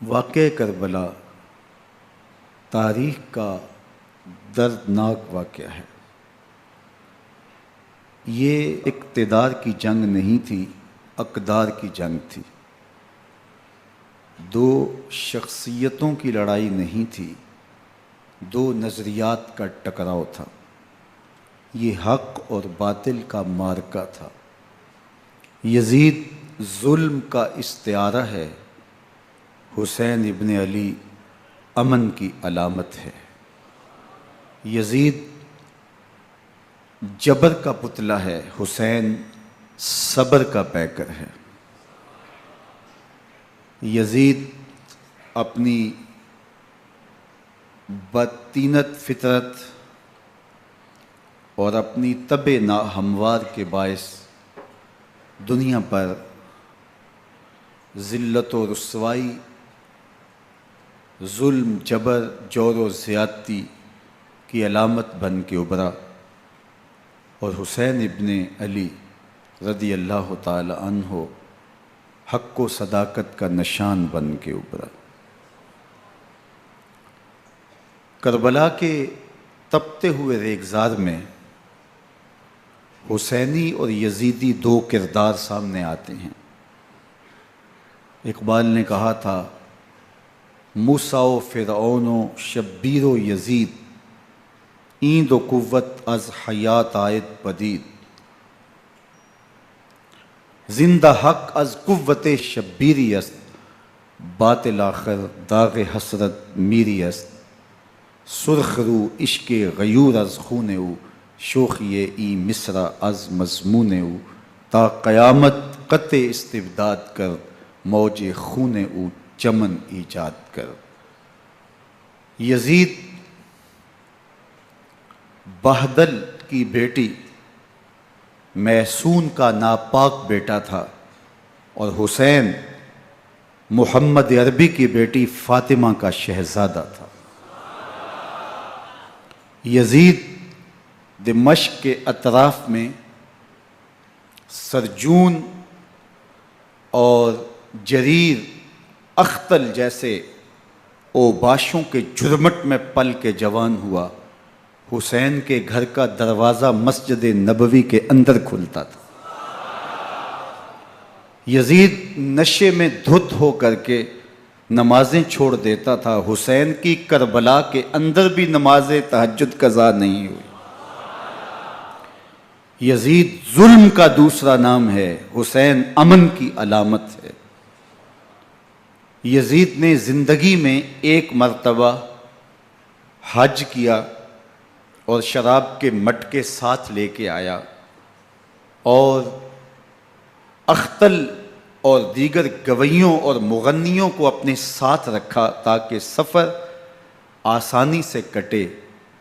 واقعہ کربلا تاریخ کا دردناک واقعہ ہے۔ یہ اقتدار کی جنگ نہیں تھی، اقدار کی جنگ تھی۔ دو شخصیتوں کی لڑائی نہیں تھی، دو نظریات کا ٹکراؤ تھا۔ یہ حق اور باطل کا معرکہ تھا۔ یزید ظلم کا استعارہ ہے، حسین ابن علی امن کی علامت ہے۔ یزید جبر کا پتلا ہے، حسین صبر کا پیکر ہے۔ یزید اپنی بدطینت فطرت اور اپنی طبع ناہموار کے باعث دنیا پر ذلت و رسوائی، ظلم، جبر، جور و زیادتی کی علامت بن کے ابھرا، اور حسین ابن علی رضی اللہ تعالی عنہ حق و صداقت کا نشان بن کے ابھرا۔ کربلا کے تپتے ہوئے ریگزار میں حسینی اور یزیدی دو کردار سامنے آتے ہیں۔ اقبال نے کہا تھا، موسیٰ و فرعون و شبیر و یزید، ایند و قوت از حیات آید پدید، زندہ حق از قوت شبیری است، باطل آخر داغ حسرت میری است، سرخ رو عشق غیور از خون او، شوخی ای مصرع از مضمون او، تا قیامت قطع استبداد کر، موج خون او چمن ایجاد کر۔ یزید بہدل کی بیٹی محسون کا ناپاک بیٹا تھا، اور حسین محمد عربی کی بیٹی فاطمہ کا شہزادہ تھا۔ یزید دمشق کے اطراف میں سرجون اور جریر اختل جیسے اوباشوں کے جرمٹ میں پل کے جوان ہوا۔ حسین کے گھر کا دروازہ مسجد نبوی کے اندر کھلتا تھا۔ یزید نشے میں دھت ہو کر کے نمازیں چھوڑ دیتا تھا۔ حسین کی کربلا کے اندر بھی نماز تہجد قضا نہیں ہوئی۔ یزید ظلم کا دوسرا نام ہے، حسین امن کی علامت ہے۔ یزید نے زندگی میں ایک مرتبہ حج کیا اور شراب کے مٹکے ساتھ لے کے آیا، اور اختل اور دیگر گویوں اور مغنیوں کو اپنے ساتھ رکھا تاکہ سفر آسانی سے کٹے۔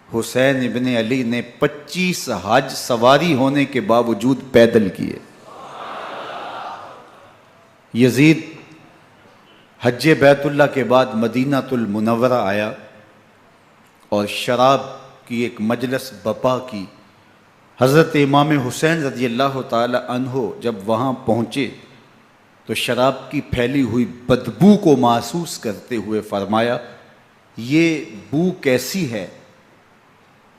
حسین ابن علی نے 25 حج سواری ہونے کے باوجود پیدل کیے۔ یزید حج بیت اللہ کے بعد مدینہ المنورہ آیا اور شراب کی ایک مجلس بپا کی۔ حضرت امام حسین رضی اللہ تعالی عنہ جب وہاں پہنچے تو شراب کی پھیلی ہوئی بدبو کو محسوس کرتے ہوئے فرمایا، یہ بو کیسی ہے؟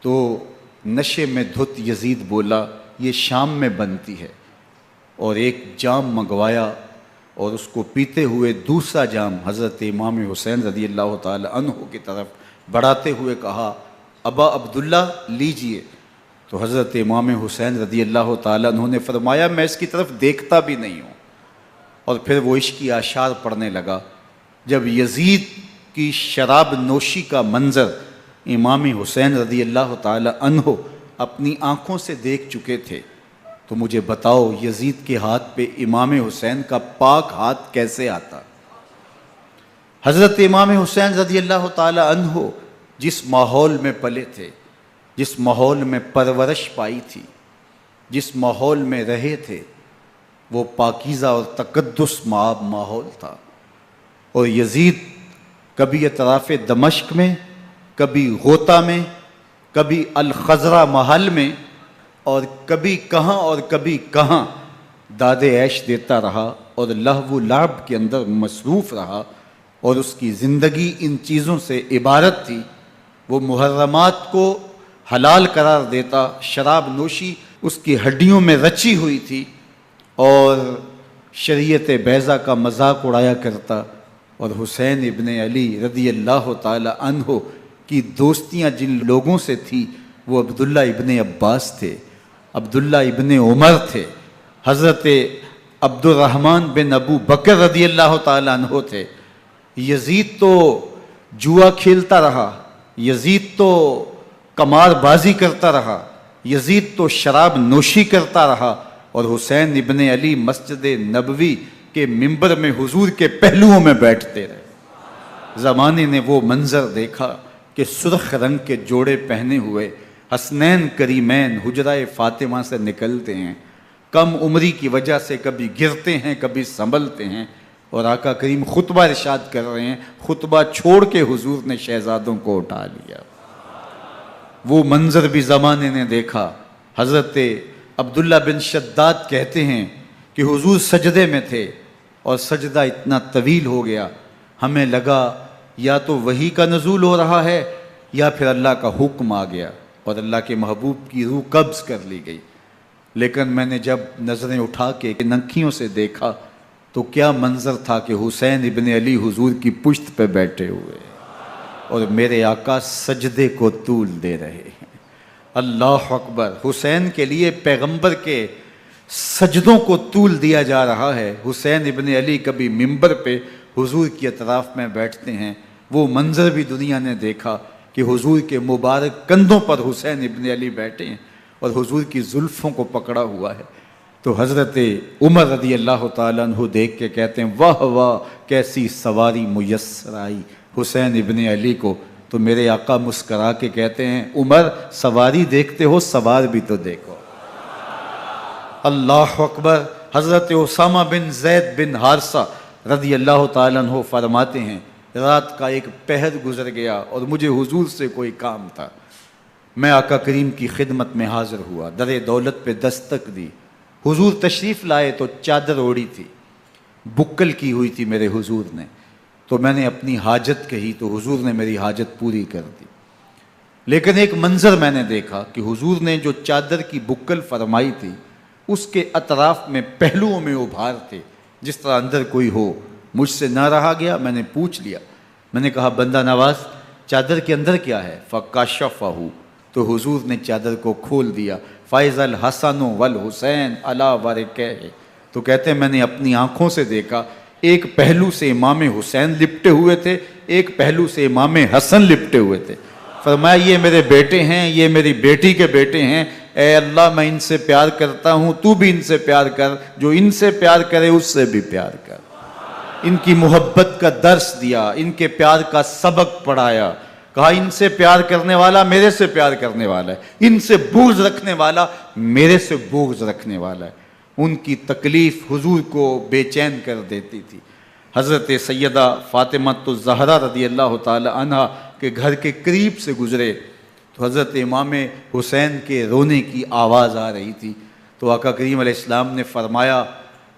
تو نشے میں دھت یزید بولا، یہ شام میں بنتی ہے، اور ایک جام منگوایا اور اس کو پیتے ہوئے دوسرا جام حضرت امام حسین رضی اللہ تعالی عنہ کی طرف بڑھاتے ہوئے کہا، ابا عبداللہ لیجئے۔ تو حضرت امام حسین رضی اللہ تعالی عنہ نے فرمایا، میں اس کی طرف دیکھتا بھی نہیں ہوں، اور پھر وہ عشقی اشعار پڑھنے لگا۔ جب یزید کی شراب نوشی کا منظر امام حسین رضی اللہ تعالی عنہ اپنی آنکھوں سے دیکھ چکے تھے، تو مجھے بتاؤ یزید کے ہاتھ پہ امام حسین کا پاک ہاتھ کیسے آتا؟ حضرت امام حسین رضی اللہ تعالی عنہ جس ماحول میں پلے تھے، جس ماحول میں پرورش پائی تھی، جس ماحول میں رہے تھے، وہ پاکیزہ اور تقدس مآب ماحول تھا۔ اور یزید کبھی اطراف دمشق میں، کبھی غوطہ میں، کبھی الخضرہ محل میں، اور کبھی کہاں داد عیش دیتا رہا اور لہو و لعب کے اندر مصروف رہا، اور اس کی زندگی ان چیزوں سے عبارت تھی۔ وہ محرمات کو حلال قرار دیتا، شراب نوشی اس کی ہڈیوں میں رچی ہوئی تھی، اور شریعت بیضا کا مذاق اڑایا کرتا۔ اور حسین ابن علی رضی اللہ تعالی عنہ کی دوستیاں جن لوگوں سے تھی وہ عبداللہ ابن عباس تھے، عبداللہ ابن عمر تھے، حضرت عبد الرحمن بن ابو بکر رضی اللہ تعالی عنہ تھے۔ یزید تو جوا کھیلتا رہا، یزید تو قمار بازی کرتا رہا، یزید تو شراب نوشی کرتا رہا، اور حسین ابن علی مسجد نبوی کے ممبر میں حضور کے پہلوؤں میں بیٹھتے رہے۔ زمانے نے وہ منظر دیکھا کہ سرخ رنگ کے جوڑے پہنے ہوئے حسنین کریمین حجرہ فاطمہ سے نکلتے ہیں، کم عمری کی وجہ سے کبھی گرتے ہیں کبھی سنبھلتے ہیں، اور آقا کریم خطبہ ارشاد کر رہے ہیں، خطبہ چھوڑ کے حضور نے شہزادوں کو اٹھا لیا۔ وہ منظر بھی زمانے نے دیکھا۔ حضرت عبداللہ بن شداد کہتے ہیں کہ حضور سجدے میں تھے اور سجدہ اتنا طویل ہو گیا، ہمیں لگا یا تو وحی کا نزول ہو رہا ہے یا پھر اللہ کا حکم آ گیا اور اللہ کے محبوب کی روح قبض کر لی گئی۔ لیکن میں نے جب نظریں اٹھا کے ننکیوں سے دیکھا تو کیا منظر تھا کہ حسین ابن علی حضور کی پشت پہ بیٹھے ہوئے اور میرے آقا سجدے کو طول دے رہے ہیں۔ اللہ اکبر! حسین کے لیے پیغمبر کے سجدوں کو طول دیا جا رہا ہے۔ حسین ابن علی کبھی ممبر پہ حضور کی اطراف میں بیٹھتے ہیں، وہ منظر بھی دنیا نے دیکھا کہ حضور کے مبارک کندھوں پر حسین ابن علی بیٹھے ہیں اور حضور کی زلفوں کو پکڑا ہوا ہے۔ تو حضرت عمر رضی اللہ تعالیٰ عنہ دیکھ کے کہتے ہیں واہ واہ کیسی سواری میسر آئی حسین ابن علی کو۔ تو میرے آقا مسکرا کے کہتے ہیں عمر سواری دیکھتے ہو سوار بھی تو دیکھو۔ اللہ اکبر! حضرت اسامہ بن زید بن حارثہ رضی اللہ تعالیٰ عنہ فرماتے ہیں رات کا ایک پہر گزر گیا اور مجھے حضور سے کوئی کام تھا، میں آقا کریم کی خدمت میں حاضر ہوا، در دولت پہ دستک دی، حضور تشریف لائے تو چادر اوڑی تھی، بکل کی ہوئی تھی میرے حضور نے، تو میں نے اپنی حاجت کہی تو حضور نے میری حاجت پوری کر دی۔ لیکن ایک منظر میں نے دیکھا کہ حضور نے جو چادر کی بکل فرمائی تھی اس کے اطراف میں پہلوؤں میں ابھار تھے جس طرح اندر کوئی ہو۔ مجھ سے نہ رہا گیا، میں نے پوچھ لیا، میں نے کہا بندہ نواز چادر کے اندر کیا ہے؟ فَكَشَفَهُ، تو حضور نے چادر کو کھول دیا۔ فَإِذَا الْحَسَنُ وَالْحُسَيْنُ عَلَىٰ وَرِكَيْهِ، تو کہتے ہیں میں نے اپنی آنکھوں سے دیکھا ایک پہلو سے امام حسین لپٹے ہوئے تھے، ایک پہلو سے امام حسن لپٹے ہوئے تھے۔ فرمایا یہ میرے بیٹے ہیں، یہ میری بیٹی کے بیٹے ہیں، اے اللہ میں ان سے پیار کرتا ہوں، تو بھی ان سے پیار کر، جو ان سے پیار کرے اس سے بھی پیار کر۔ ان کی محبت کا درس دیا، ان کے پیار کا سبق پڑھایا، کہا ان سے پیار کرنے والا میرے سے پیار کرنے والا ہے، ان سے بغض رکھنے والا میرے سے بغض رکھنے والا ہے۔ ان کی تکلیف حضور کو بے چین کر دیتی تھی۔ حضرت سیدہ فاطمہ الزہرا رضی اللہ تعالی عنہ کے گھر کے قریب سے گزرے تو حضرت امام حسین کے رونے کی آواز آ رہی تھی، تو آقا کریم علیہ السلام نے فرمایا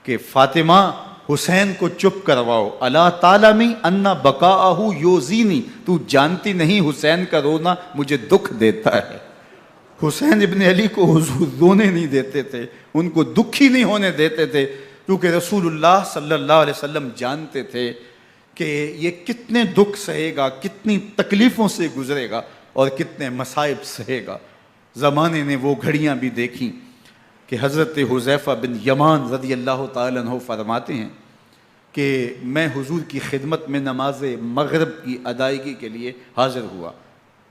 کہ فاطمہ حسین کو چپ کرواؤ، الا تعلمی ان بقاءہ یوزینی، تو جانتی نہیں حسین کا رونا مجھے دکھ دیتا ہے۔ حسین ابن علی کو حضور رونے نہیں دیتے تھے، ان کو دکھی نہیں ہونے دیتے تھے، کیونکہ رسول اللہ صلی اللہ علیہ وسلم جانتے تھے کہ یہ کتنے دکھ سہے گا، کتنی تکلیفوں سے گزرے گا اور کتنے مصائب سہے گا۔ زمانے نے وہ گھڑیاں بھی دیکھیں کہ حضرت حذیفہ بن یمان رضی اللہ تعالیٰ عنہ فرماتے ہیں کہ میں حضور کی خدمت میں نماز مغرب کی ادائیگی کے لیے حاضر ہوا،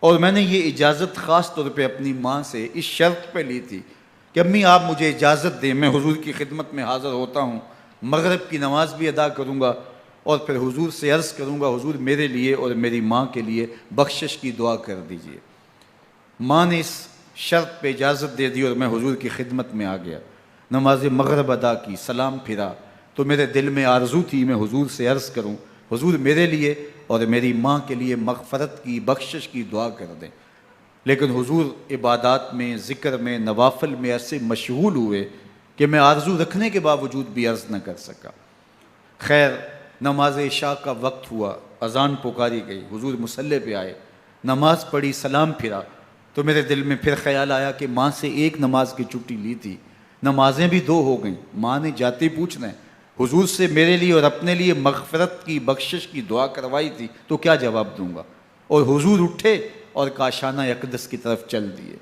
اور میں نے یہ اجازت خاص طور پہ اپنی ماں سے اس شرط پہ لی تھی کہ امی آپ مجھے اجازت دیں، میں حضور کی خدمت میں حاضر ہوتا ہوں، مغرب کی نماز بھی ادا کروں گا اور پھر حضور سے عرض کروں گا حضور میرے لیے اور میری ماں کے لیے بخشش کی دعا کر دیجئے۔ ماں نے اس شرط پہ اجازت دے دی اور میں حضور کی خدمت میں آ گیا، نماز مغرب ادا کی، سلام پھرا تو میرے دل میں آرزو تھی میں حضور سے عرض کروں حضور میرے لیے اور میری ماں کے لیے مغفرت کی بخشش کی دعا کر دیں، لیکن حضور عبادات میں ذکر میں نوافل میں ایسے مشغول ہوئے کہ میں آرزو رکھنے کے باوجود بھی عرض نہ کر سکا۔ خیر نماز عشاء کا وقت ہوا، اذان پکاری گئی، حضور مصلی پہ آئے، نماز پڑھی، سلام پھرا، تو میرے دل میں پھر خیال آیا کہ ماں سے ایک نماز کی چھٹی لی تھی، نمازیں بھی 2 ہو گئیں، ماں نے جاتے پوچھنا ہے حضور سے میرے لیے اور اپنے لیے مغفرت کی، بخشش کی دعا کروائی تھی، تو کیا جواب دوں گا؟ اور حضور اٹھے اور کاشانہ اقدس کی طرف چل دیے۔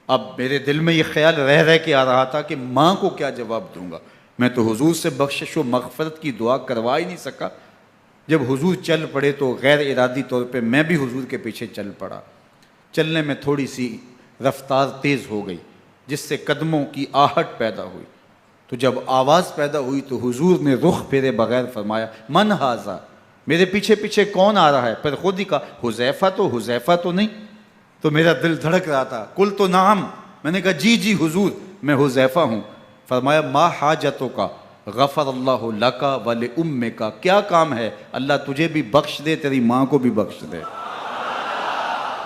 اب میرے دل میں یہ خیال رہ کے آ رہا تھا کہ ماں کو کیا جواب دوں گا، میں تو حضور سے بخشش و مغفرت کی دعا کروا ہی نہیں سکا۔ جب حضور چل پڑے تو غیر ارادی طور پہ میں بھی حضور کے پیچھے چل پڑا۔ چلنے میں تھوڑی سی رفتار تیز ہو گئی جس سے قدموں کی آہٹ پیدا ہوئی، تو جب آواز پیدا ہوئی تو حضور نے رخ پھیرے بغیر فرمایا من ھذا، میرے پیچھے پیچھے کون آ رہا ہے؟ پھر خود ہی کہا حذیفہ تو نہیں؟ تو میرا دل دھڑک رہا تھا، قلت نعم، میں نے کہا جی حضور میں حذیفہ ہوں۔ فرمایا ما حاجتک غفر اللہ لک ولامک، کیا کام ہے؟ اللہ تجھے بھی بخش دے، تیری ماں کو بھی بخش دے۔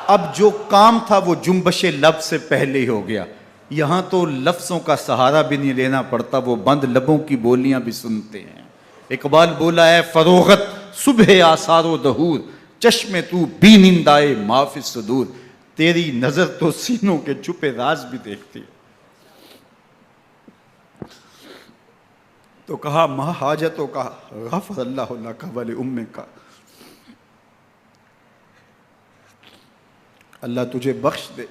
اب جو کام تھا وہ جنبش لب سے پہلے ہی ہو گیا، یہاں تو لفظوں کا سہارا بھی نہیں لینا پڑتا، وہ بند لبوں کی بولیاں بھی سنتے ہیں۔ اقبال بولا ہے فروغت صبح آثار و دہور، چشم تو بی نندائے ما فی الصدور، تیری نظر تو سینوں کے چھپے راز بھی دیکھتی ہے۔ تو کہا ما حاجتوں کا غفر اللہ لک ولامک، اللہ تجھے بخش دے،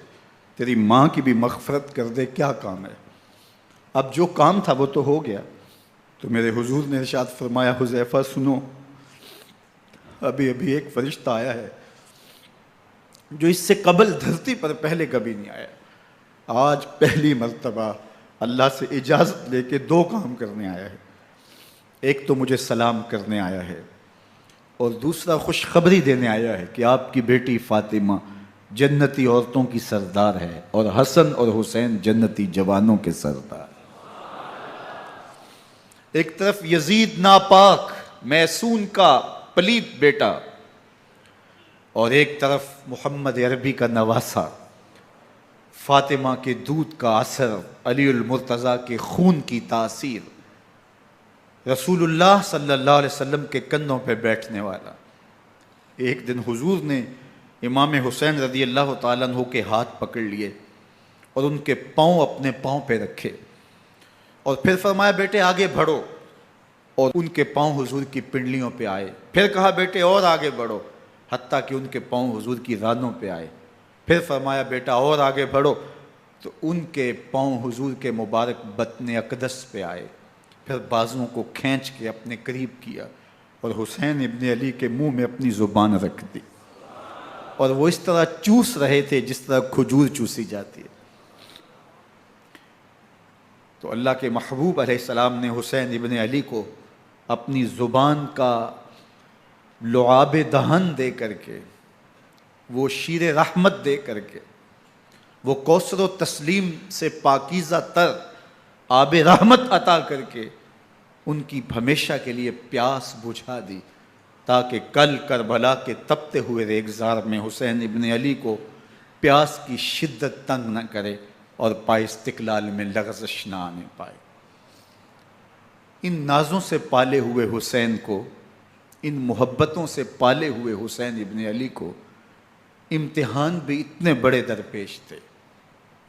تیری ماں کی بھی مغفرت کر دے، کیا کام ہے؟ اب جو کام تھا وہ تو ہو گیا۔ تو میرے حضور نے ارشاد فرمایا حذیفہ سنو، ابھی ایک فرشتہ آیا ہے جو اس سے قبل دھرتی پر پہلے کبھی نہیں آیا، آج پہلی مرتبہ اللہ سے اجازت لے کے 2 کام کرنے آیا ہے، ایک تو مجھے سلام کرنے آیا ہے اور دوسرا خوشخبری دینے آیا ہے کہ آپ کی بیٹی فاطمہ جنتی عورتوں کی سردار ہے اور حسن اور حسین جنتی جوانوں کے سردار۔ ایک طرف یزید ناپاک میسون کا پلیت بیٹا، اور ایک طرف محمد عربی کا نواسا، فاطمہ کے دودھ کا اثر، علی المرتضیٰ کے خون کی تاثیر، رسول اللہ صلی اللہ علیہ وسلم کے کندھوں پہ بیٹھنے والا۔ ایک دن حضور نے امام حسین رضی اللہ تعالیٰ عنہ کے ہاتھ پکڑ لیے اور ان کے پاؤں اپنے پاؤں پہ رکھے اور پھر فرمایا بیٹے آگے بڑھو، اور ان کے پاؤں حضور کی پنڈلیوں پہ آئے، پھر کہا بیٹے اور آگے بڑھو، حتیٰ کہ ان کے پاؤں حضور کی رانوں پہ آئے، پھر فرمایا بیٹا اور آگے بڑھو، تو ان کے پاؤں حضور کے مبارک بطن اقدس پہ آئے، پھر بازوؤں کو کھینچ کے اپنے قریب کیا اور حسین ابن علی کے منہ میں اپنی زبان رکھ دی، اور وہ اس طرح چوس رہے تھے جس طرح کھجور چوسی جاتی ہے۔ تو اللہ کے محبوب علیہ السلام نے حسین ابن علی کو اپنی زبان کا لعاب دہن دے کر کے، وہ شیر رحمت دے کر کے، وہ کوثر و تسلیم سے پاکیزہ تر آب رحمت عطا کر کے ان کی ہمیشہ کے لیے پیاس بجھا دی، تاکہ کل کربلا کے تپتے ہوئے ریگزار میں حسین ابن علی کو پیاس کی شدت تنگ نہ کرے اور پائے استقلال میں لغزش نہ آنے پائے۔ ان نازوں سے پالے ہوئے حسین کو، ان محبتوں سے پالے ہوئے حسین ابن علی کو امتحان بھی اتنے بڑے درپیش تھے۔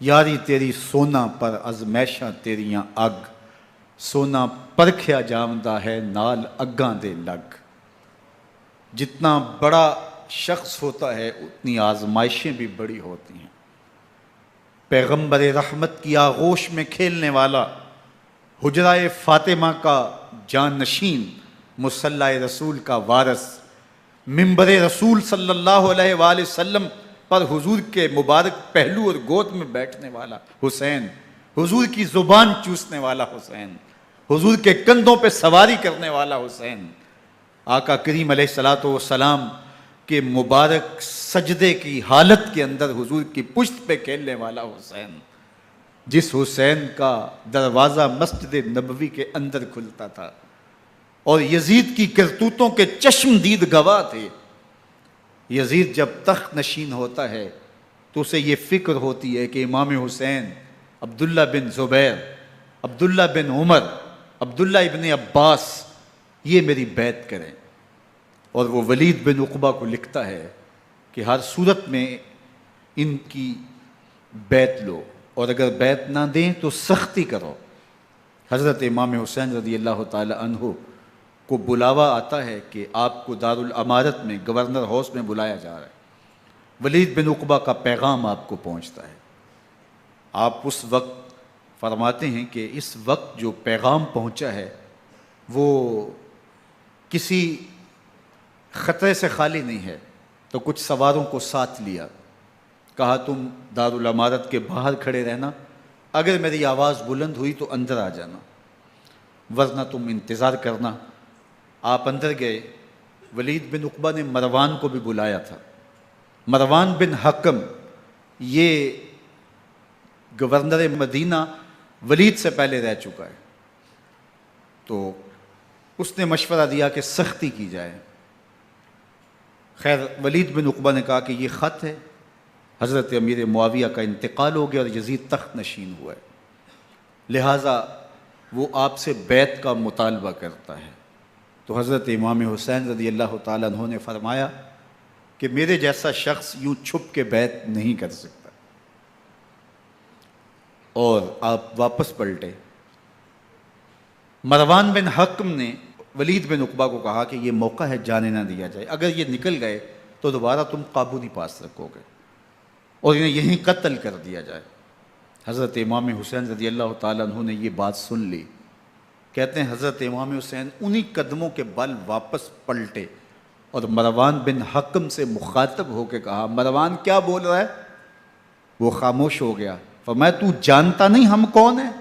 یاری تیری سونا پر ازمیشاں تیریاں اگ، سونا پرکھیا جامدہ ہے نال اگاں دے لگ۔ جتنا بڑا شخص ہوتا ہے اتنی آزمائشیں بھی بڑی ہوتی ہیں۔ پیغمبر رحمت کی آغوش میں کھیلنے والا، حجرہ فاطمہ کا جانشین، مصلی رسول کا وارث، منبر رسول صلی اللہ علیہ وآلہ وسلم پر حضور کے مبارک پہلو اور گود میں بیٹھنے والا حسین، حضور کی زبان چوسنے والا حسین، حضور کے کندھوں پہ سواری کرنے والا حسین، آقا کریم علیہ الصلوۃ والسلام کے مبارک سجدے کی حالت کے اندر حضور کی پشت پہ کھیلنے والا حسین، جس حسین کا دروازہ مسجد نبوی کے اندر کھلتا تھا اور یزید کی کرتوتوں کے چشم دید گواہ تھے۔ یزید جب تخت نشین ہوتا ہے تو اسے یہ فکر ہوتی ہے کہ امام حسین، عبداللہ بن زبیر، عبداللہ بن عمر، عبداللہ ابن عباس یہ میری بیعت کریں۔ اور وہ ولید بن عقبہ کو لکھتا ہے کہ ہر صورت میں ان کی بیعت لو، اور اگر بیعت نہ دیں تو سختی کرو۔ حضرت امام حسین رضی اللہ تعالی عنہ کو بلاوا آتا ہے کہ آپ کو دارالامارت میں گورنر ہاؤس میں بلایا جا رہا ہے، ولید بن عقبہ کا پیغام آپ کو پہنچتا ہے۔ آپ اس وقت فرماتے ہیں کہ اس وقت جو پیغام پہنچا ہے وہ کسی خطرے سے خالی نہیں ہے، تو کچھ سواروں کو ساتھ لیا، کہا تم دارالامارت کے باہر کھڑے رہنا، اگر میری آواز بلند ہوئی تو اندر آ جانا، ورنہ تم انتظار کرنا۔ آپ اندر گئے۔ ولید بن عقبہ نے مروان کو بھی بلایا تھا۔ مروان بن حکم یہ گورنر مدینہ ولید سے پہلے رہ چکا ہے، تو اس نے مشورہ دیا کہ سختی کی جائے۔ خیر ولید بن عقبہ نے کہا کہ یہ خط ہے، حضرت امیر معاویہ کا انتقال ہو گیا اور یزید تخت نشین ہوا ہے، لہٰذا وہ آپ سے بیعت کا مطالبہ کرتا ہے۔ تو حضرت امام حسین رضی اللہ تعالیٰ عنہ نے فرمایا کہ میرے جیسا شخص یوں چھپ کے بیعت نہیں کر سکتا، اور آپ واپس پلٹے۔ مروان بن حکم نے ولید بن عقبہ کو کہا کہ یہ موقع ہے، جانے نہ دیا جائے، اگر یہ نکل گئے تو دوبارہ تم قابو نہیں پا سکو گے، اور انہیں یہیں قتل کر دیا جائے۔ حضرت امام حسین رضی اللہ تعالیٰ عنہ نے یہ بات سن لی۔ کہتے ہیں حضرت امام حسین انہی قدموں کے بل واپس پلٹے اور مروان بن حکم سے مخاطب ہو کے کہا، مروان کیا بول رہا ہے؟ وہ خاموش ہو گیا۔ فرمایا تو جانتا نہیں ہم کون ہیں؟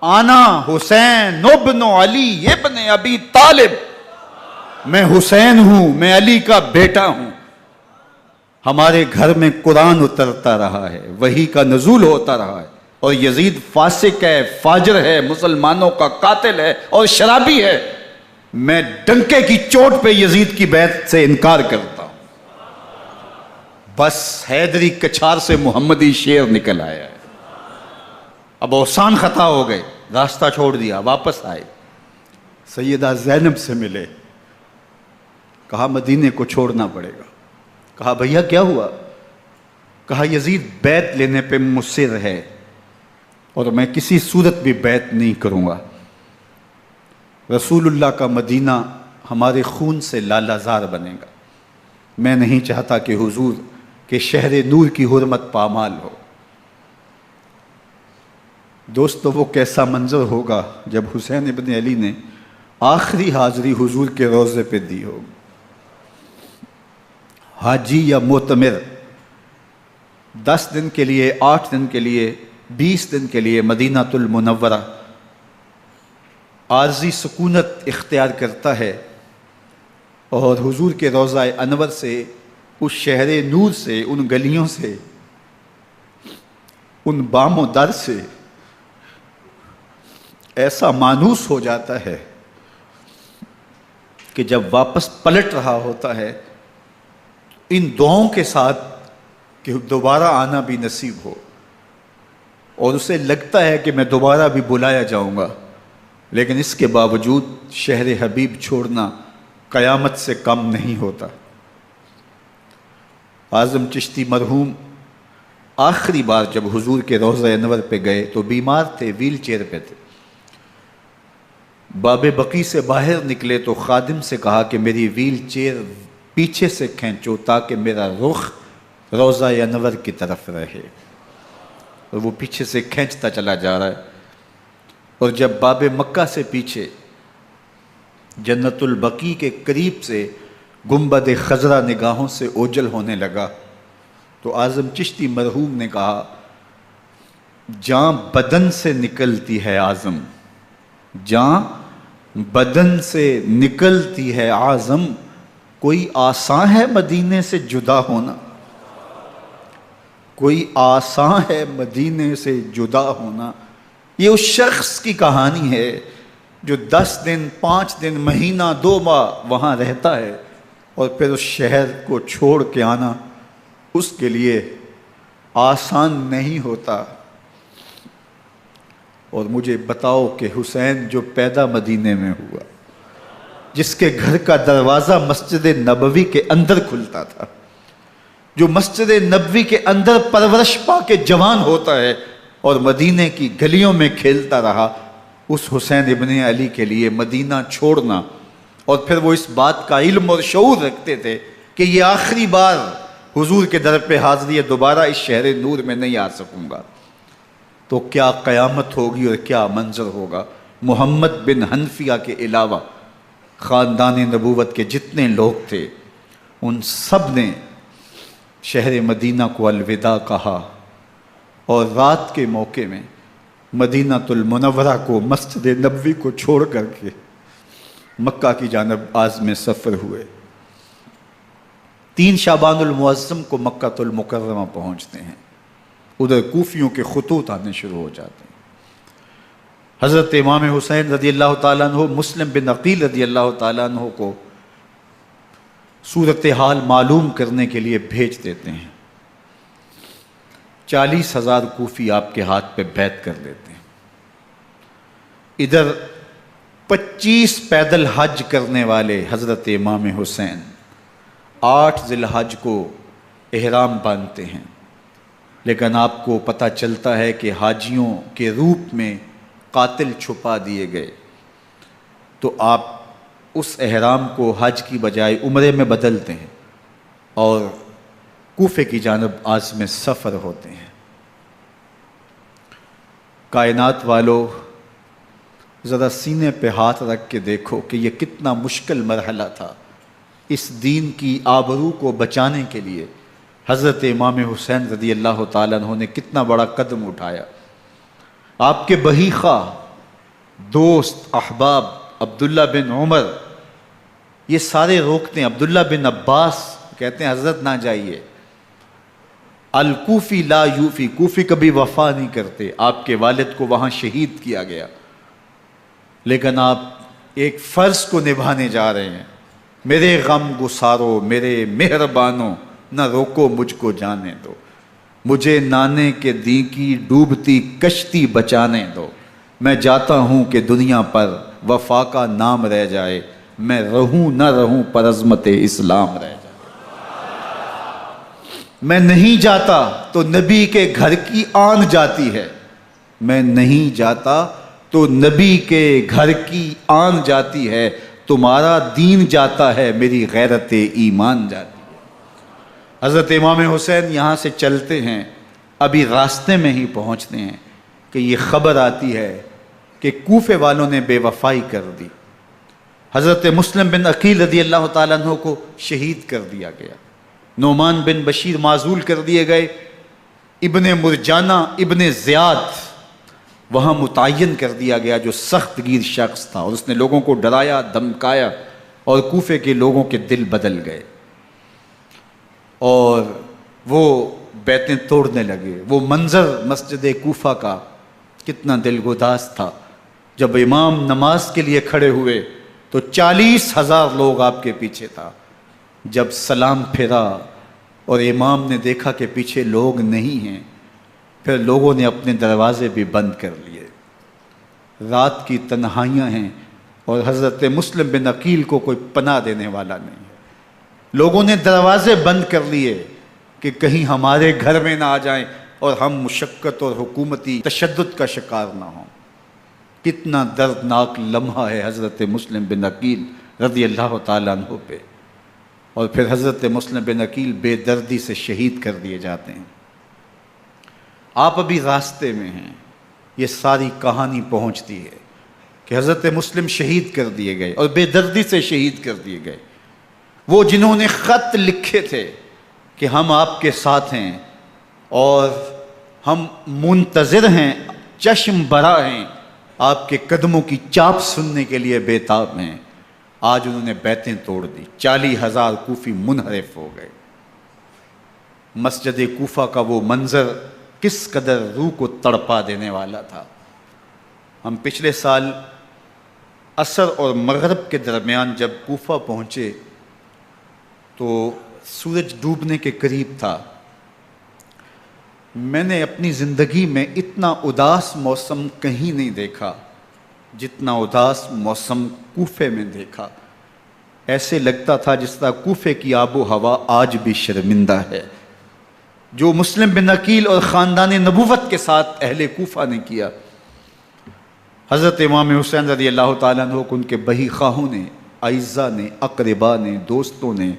آنا حسین ابن علی ابن ابی طالب، میں حسین ہوں، میں علی کا بیٹا ہوں، ہمارے گھر میں قرآن اترتا رہا ہے، وحی کا نزول ہوتا رہا ہے، اور یزید فاسق ہے، فاجر ہے، مسلمانوں کا قاتل ہے اور شرابی ہے، میں ڈنکے کی چوٹ پہ یزید کی بیعت سے انکار کرتا ہوں۔ بس حیدری کچھار سے محمدی شیر نکل آیا ہے۔ اب اوسان خطا ہو گئے، راستہ چھوڑ دیا، واپس آئے، سیدہ زینب سے ملے، کہا مدینے کو چھوڑنا پڑے گا۔ کہا بھیا کیا ہوا؟ کہا یزید بیعت لینے پہ مصر ہے اور میں کسی صورت بھی بیعت نہیں کروں گا۔ رسول اللہ کا مدینہ ہمارے خون سے لالا زار بنے گا، میں نہیں چاہتا کہ حضور کے شہر نور کی حرمت پامال ہو۔ دوستو وہ کیسا منظر ہوگا جب حسین ابن علی نے آخری حاضری حضور کے روضے پہ دی ہوگی۔ حاجی یا معتمر 10 دن کے لیے، 8 دن کے لیے، 20 دن کے لیے مدینہ المنورہ عارضی سکونت اختیار کرتا ہے، اور حضور کے روضہ انور سے، اس شہر نور سے، ان گلیوں سے، ان بام و در سے ایسا مانوس ہو جاتا ہے کہ جب واپس پلٹ رہا ہوتا ہے ان دعاؤں کے ساتھ کہ دوبارہ آنا بھی نصیب ہو، اور اسے لگتا ہے کہ میں دوبارہ بھی بلایا جاؤں گا، لیکن اس کے باوجود شہر حبیب چھوڑنا قیامت سے کم نہیں ہوتا۔ اعظم چشتی مرحوم آخری بار جب حضور کے روضہ انور پہ گئے تو بیمار تھے، ویل چیئر پہ تھے۔ باب بقی سے باہر نکلے تو خادم سے کہا کہ میری ویل چیئر پیچھے سے کھینچو تاکہ میرا رخ روضہ انور کی طرف رہے، اور وہ پیچھے سے کھینچتا چلا جا رہا ہے، اور جب باب مکہ سے پیچھے جنت البقیع کے قریب سے گنبد خضرا نگاہوں سے اوجل ہونے لگا تو اعظم چشتی مرحوم نے کہا، جان بدن سے نکلتی ہے اعظم، جان بدن سے نکلتی ہے اعظم، کوئی آسان ہے مدینے سے جدا ہونا، کوئی آسان ہے مدینے سے جدا ہونا۔ یہ اس شخص کی کہانی ہے جو 10 دن، 5 دن، مہینہ، 2 ماہ وہاں رہتا ہے، اور پھر اس شہر کو چھوڑ کے آنا اس کے لیے آسان نہیں ہوتا۔ اور مجھے بتاؤ کہ حسین جو پیدا مدینے میں ہوا، جس کے گھر کا دروازہ مسجد نبوی کے اندر کھلتا تھا، جو مسجد نبوی کے اندر پرورش پا کے جوان ہوتا ہے اور مدینے کی گلیوں میں کھیلتا رہا، اس حسین ابن علی کے لیے مدینہ چھوڑنا، اور پھر وہ اس بات کا علم اور شعور رکھتے تھے کہ یہ آخری بار حضور کے در پہ حاضری ہے، دوبارہ اس شہر نور میں نہیں آ سکوں گا، تو کیا قیامت ہوگی اور کیا منظر ہوگا۔ محمد بن حنفیہ کے علاوہ خاندان نبوت کے جتنے لوگ تھے ان سب نے شہر مدینہ کو الوداع کہا، اور رات کے موقع میں مدینہ المنورہ کو، مسجد نبوی کو چھوڑ کر کے مکہ کی جانب عازم سفر ہوئے۔ 3 شعبان المعظم کو مکہ المکرمہ پہنچتے ہیں، ادھر کوفیوں کے خطوط آنے شروع ہو جاتے ہیں۔ حضرت امام حسین رضی اللہ تعالیٰ عنہ مسلم بن عقیل رضی اللہ تعالیٰ عنہ کو صورتحال معلوم کرنے کے لیے بھیج دیتے ہیں۔ 40,000 کوفی آپ کے ہاتھ پہ بیعت کر لیتے ہیں۔ ادھر 25 پیدل حج کرنے والے حضرت امام حسین 8 ذی الحج کو احرام باندھتے ہیں، لیکن آپ کو پتہ چلتا ہے کہ حاجیوں کے روپ میں قاتل چھپا دیے گئے، تو آپ اس احرام کو حج کی بجائے عمرے میں بدلتے ہیں اور کوفے کی جانب عازم سفر ہوتے ہیں۔ کائنات والو، ذرا سینے پہ ہاتھ رکھ کے دیکھو کہ یہ کتنا مشکل مرحلہ تھا۔ اس دین کی آبرو کو بچانے کے لیے حضرت امام حسین رضی اللہ تعالیٰ عنہ نے کتنا بڑا قدم اٹھایا۔ آپ کے بہی خواہ، دوست، احباب عبداللہ بن عمر یہ سارے روکتے ہیں، عبداللہ بن عباس کہتے ہیں حضرت نہ جائیے، الکوفی لا یوفی، کوفی کبھی وفا نہیں کرتے، آپ کے والد کو وہاں شہید کیا گیا، لیکن آپ ایک فرض کو نبھانے جا رہے ہیں۔ میرے غم گسارو، میرے مہربانوں، نہ روکو مجھ کو جانے دو، مجھے نانے کے دی کی ڈوبتی کشتی بچانے دو، میں جاتا ہوں کہ دنیا پر وفا کا نام رہ جائے، میں رہوں نہ رہوں پر عظمت اسلام رہ جائے۔ میں نہیں جاتا تو نبی کے گھر کی آن جاتی ہے، میں نہیں جاتا تو نبی کے گھر کی آن جاتی ہے، تمہارا دین جاتا ہے میری غیرت ایمان جاتی ہے۔ حضرت امام حسین یہاں سے چلتے ہیں، ابھی راستے میں ہی پہنچتے ہیں کہ یہ خبر آتی ہے کہ کوفے والوں نے بے وفائی کر دی، حضرت مسلم بن عقیل رضی اللہ تعالیٰ عنہ کو شہید کر دیا گیا، نعمان بن بشیر معزول کر دیے گئے، ابن مرجانہ ابن زیاد وہاں متعین کر دیا گیا جو سخت گیر شخص تھا، اور اس نے لوگوں کو ڈرایا دھمکایا اور کوفے کے لوگوں کے دل بدل گئے اور وہ بیتیں توڑنے لگے۔ وہ منظر مسجد کوفہ کا کتنا دلگداز تھا، جب امام نماز کے لیے کھڑے ہوئے تو 40,000 لوگ آپ کے پیچھے تھا، جب سلام پھیرا اور امام نے دیکھا کہ پیچھے لوگ نہیں ہیں، پھر لوگوں نے اپنے دروازے بھی بند کر لیے۔ رات کی تنہائیاں ہیں اور حضرت مسلم بن عقیل کو کوئی پناہ دینے والا نہیں ہے، لوگوں نے دروازے بند کر لیے کہ کہیں ہمارے گھر میں نہ آ جائیں اور ہم مشقت اور حکومتی تشدد کا شکار نہ ہوں۔ کتنا دردناک لمحہ ہے حضرت مسلم بن عقیل رضی اللہ تعالیٰ عنہ پہ، اور پھر حضرت مسلم بن عقیل بے دردی سے شہید کر دیے جاتے ہیں۔ آپ ابھی راستے میں ہیں، یہ ساری کہانی پہنچتی ہے کہ حضرت مسلم شہید کر دیے گئے اور بے دردی سے شہید کر دیے گئے۔ وہ جنہوں نے خط لکھے تھے کہ ہم آپ کے ساتھ ہیں اور ہم منتظر ہیں، چشم برا ہیں، آپ کے قدموں کی چاپ سننے کے لیے بےتاب ہیں، آج انہوں نے بیتیں توڑ دی، 40,000 کوفی منحرف ہو گئے۔ مسجد کوفہ کا وہ منظر کس قدر روح کو تڑپا دینے والا تھا۔ ہم پچھلے سال عصر اور مغرب کے درمیان جب کوفہ پہنچے تو سورج ڈوبنے کے قریب تھا۔ میں نے اپنی زندگی میں اتنا اداس موسم کہیں نہیں دیکھا جتنا اداس موسم کوفے میں دیکھا۔ ایسے لگتا تھا جس طرح کوفے کی آب و ہوا آج بھی شرمندہ ہے۔ جو مسلم بن عقیل اور خاندان نبوت کے ساتھ اہل کوفہ نے کیا، حضرت امام حسین رضی اللہ تعالیٰ عنہ کو ان کے بہی خواہوں نے، اعزاء نے، اقربا نے، دوستوں نے،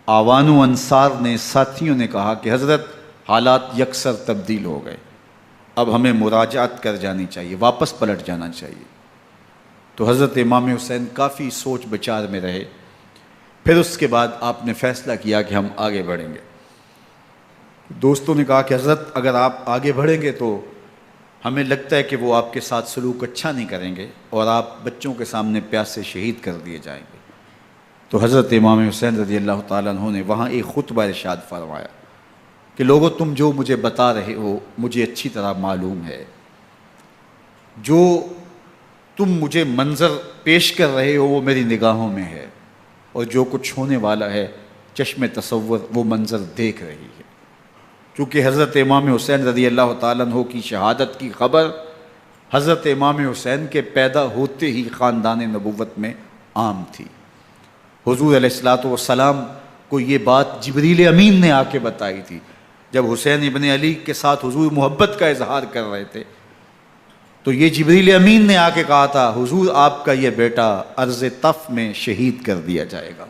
آوان و انصار نے، ساتھیوں نے کہا کہ حضرت حالات یکسر تبدیل ہو گئے، اب ہمیں مراجعت کر جانی چاہیے، واپس پلٹ جانا چاہیے۔ تو حضرت امام حسین کافی سوچ بچار میں رہے، پھر اس کے بعد آپ نے فیصلہ کیا کہ ہم آگے بڑھیں گے۔ دوستوں نے کہا کہ حضرت اگر آپ آگے بڑھیں گے تو ہمیں لگتا ہے کہ وہ آپ کے ساتھ سلوک اچھا نہیں کریں گے اور آپ بچوں کے سامنے پیاس سے شہید کر دیے جائیں گے۔ تو حضرت امام حسین رضی اللہ تعالیٰ عنہ نے وہاں ایک خطبہ ارشاد فرمایا کہ لوگو تم جو مجھے بتا رہے ہو مجھے اچھی طرح معلوم ہے، جو تم مجھے منظر پیش کر رہے ہو وہ میری نگاہوں میں ہے، اور جو کچھ ہونے والا ہے چشم تصور وہ منظر دیکھ رہی ہے۔ چونکہ حضرت امام حسین رضی اللہ تعالیٰ عنہ کی شہادت کی خبر حضرت امام حسین کے پیدا ہوتے ہی خاندان نبوت میں عام تھی۔ حضور علیہ الصلوۃ والسلام کو یہ بات جبریل امین نے آ کے بتائی تھی جب حسین ابن علی کے ساتھ حضور محبت کا اظہار کر رہے تھے، تو یہ جبریل امین نے آ کے کہا تھا حضور آپ کا یہ بیٹا ارض طف میں شہید کر دیا جائے گا،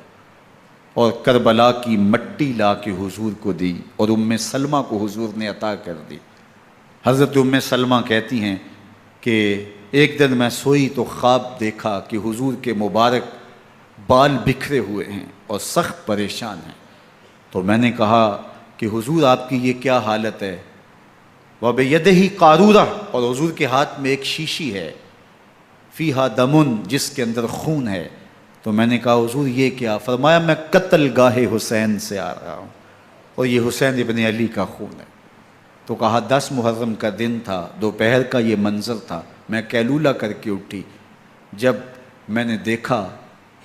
اور کربلا کی مٹی لا کے حضور کو دی اور ام سلمہ کو حضور نے عطا کر دی۔ حضرت ام سلمہ کہتی ہیں کہ ایک دن میں سوئی تو خواب دیکھا کہ حضور کے مبارک بال بکھرے ہوئے ہیں اور سخت پریشان ہیں، تو میں نے کہا کہ حضور آپ کی یہ کیا حالت ہے؟ وَبِيَدِهِ قَارُورَةٌ، اور حضور کے ہاتھ میں ایک شیشی ہے، فِيهَا دَمٌ، جس کے اندر خون ہے۔ تو میں نے کہا حضور یہ کیا؟ فرمایا میں قتل گاہ حسین سے آ رہا ہوں اور یہ حسین ابن علی کا خون ہے۔ تو کہا 10 محرم کا دن تھا، دوپہر کا یہ منظر تھا، میں کیلولہ کر کے اٹھی، جب میں نے دیکھا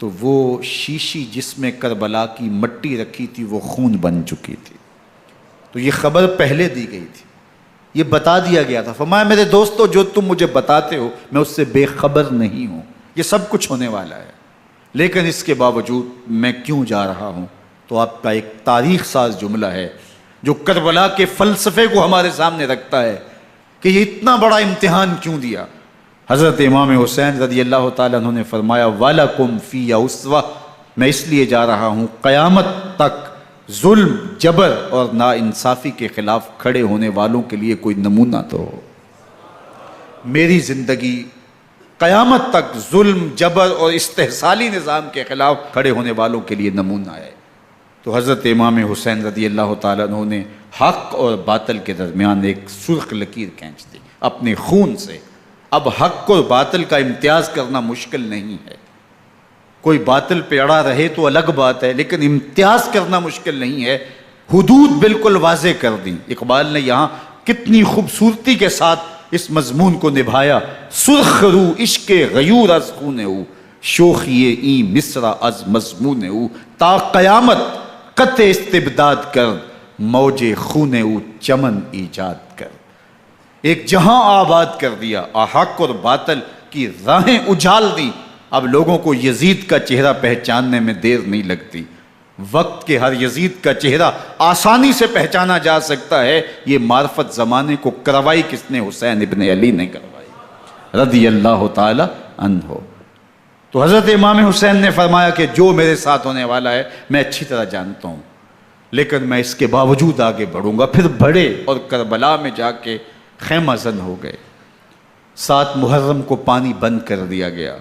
تو وہ شیشی جس میں کربلا کی مٹی رکھی تھی وہ خون بن چکی تھی۔ تو یہ خبر پہلے دی گئی تھی، یہ بتا دیا گیا تھا۔ فرمایا میرے دوستو جو تم مجھے بتاتے ہو میں اس سے بے خبر نہیں ہوں، یہ سب کچھ ہونے والا ہے، لیکن اس کے باوجود میں کیوں جا رہا ہوں؟ تو آپ کا ایک تاریخ ساز جملہ ہے جو کربلا کے فلسفے کو ہمارے سامنے رکھتا ہے کہ یہ اتنا بڑا امتحان کیوں دیا۔ حضرت امام حسین رضی اللہ تعالیٰ عنہ نے فرمایا وَلَكُمْ فِي أُسْوَةٌ، میں اس لیے جا رہا ہوں قیامت تک ظلم، جبر اور ناانصافی کے خلاف کھڑے ہونے والوں کے لیے کوئی نمونہ تو ہو۔ میری زندگی قیامت تک ظلم، جبر اور استحصالی نظام کے خلاف کھڑے ہونے والوں کے لیے نمونہ ہے۔ تو حضرت امام حسین رضی اللہ تعالیٰ عنہ نے حق اور باطل کے درمیان ایک سرخ لکیر کھینچ دی اپنے خون سے۔ اب حق اور باطل کا امتیاز کرنا مشکل نہیں ہے، کوئی باطل پہ اڑا رہے تو الگ بات ہے، لیکن امتیاز کرنا مشکل نہیں ہے۔ حدود بالکل واضح کر دیں۔ اقبال نے یہاں کتنی خوبصورتی کے ساتھ اس مضمون کو نبھایا۔ سرخ رو عشق غیور از خون او، شوخی این مصرع از مضمون او، تا قیامت قطع استبداد کر، موج خون او چمن ایجاد کر۔ ایک جہاں آباد کر دیا، حق اور باطل کی راہیں اجال دی۔ اب لوگوں کو یزید کا چہرہ پہچاننے میں دیر نہیں لگتی، وقت کے ہر یزید کا چہرہ آسانی سے پہچانا جا سکتا ہے۔ یہ معرفت زمانے کو کروائی کس نے؟ حسین ابن علی نے کروائی رضی اللہ تعالی عنہ۔ تو حضرت امام حسین نے فرمایا کہ جو میرے ساتھ ہونے والا ہے میں اچھی طرح جانتا ہوں، لیکن میں اس کے باوجود آگے بڑھوں گا۔ پھر بڑھے اور کربلا میں جا کے خیمہ زن ہو گئے۔ 7 محرم کو پانی بند کر دیا گیا،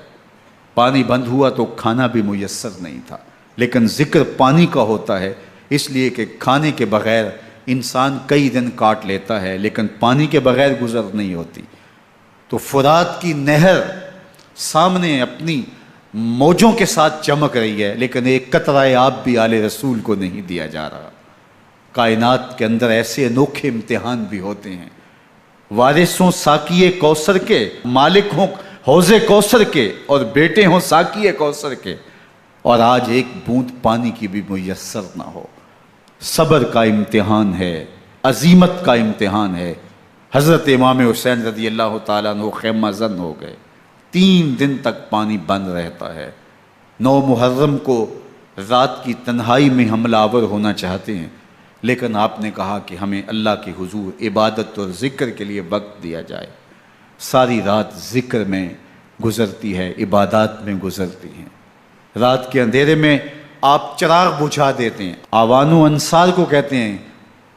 پانی بند ہوا تو کھانا بھی میسر نہیں تھا، لیکن ذکر پانی کا ہوتا ہے اس لیے کہ کھانے کے بغیر انسان کئی دن کاٹ لیتا ہے، لیکن پانی کے بغیر گزر نہیں ہوتی۔ تو فرات کی نہر سامنے اپنی موجوں کے ساتھ چمک رہی ہے، لیکن ایک قطرہ آب بھی آل رسول کو نہیں دیا جا رہا۔ کائنات کے اندر ایسے انوکھے امتحان بھی ہوتے ہیں، وارث ہوں ساقی کوثر کے، مالک ہوں حوض کوثر کے، اور بیٹے ہوں ساقی کوثر کے، اور آج ایک بوند پانی کی بھی میسر نہ ہو۔ صبر کا امتحان ہے، عزیمت کا امتحان ہے۔ حضرت امام حسین رضی اللہ تعالیٰ عنہ خیمہ زن ہو گئے، 3 دن تک پانی بند رہتا ہے، 9 محرم کو رات کی تنہائی میں حملہ آور ہونا چاہتے ہیں، لیکن آپ نے کہا کہ ہمیں اللہ کے حضور عبادت اور ذکر کے لیے وقت دیا جائے۔ ساری رات ذکر میں گزرتی ہے، عبادات میں گزرتی ہیں۔ رات کے اندھیرے میں آپ چراغ بجھا دیتے ہیں۔ آوان و انصار کو کہتے ہیں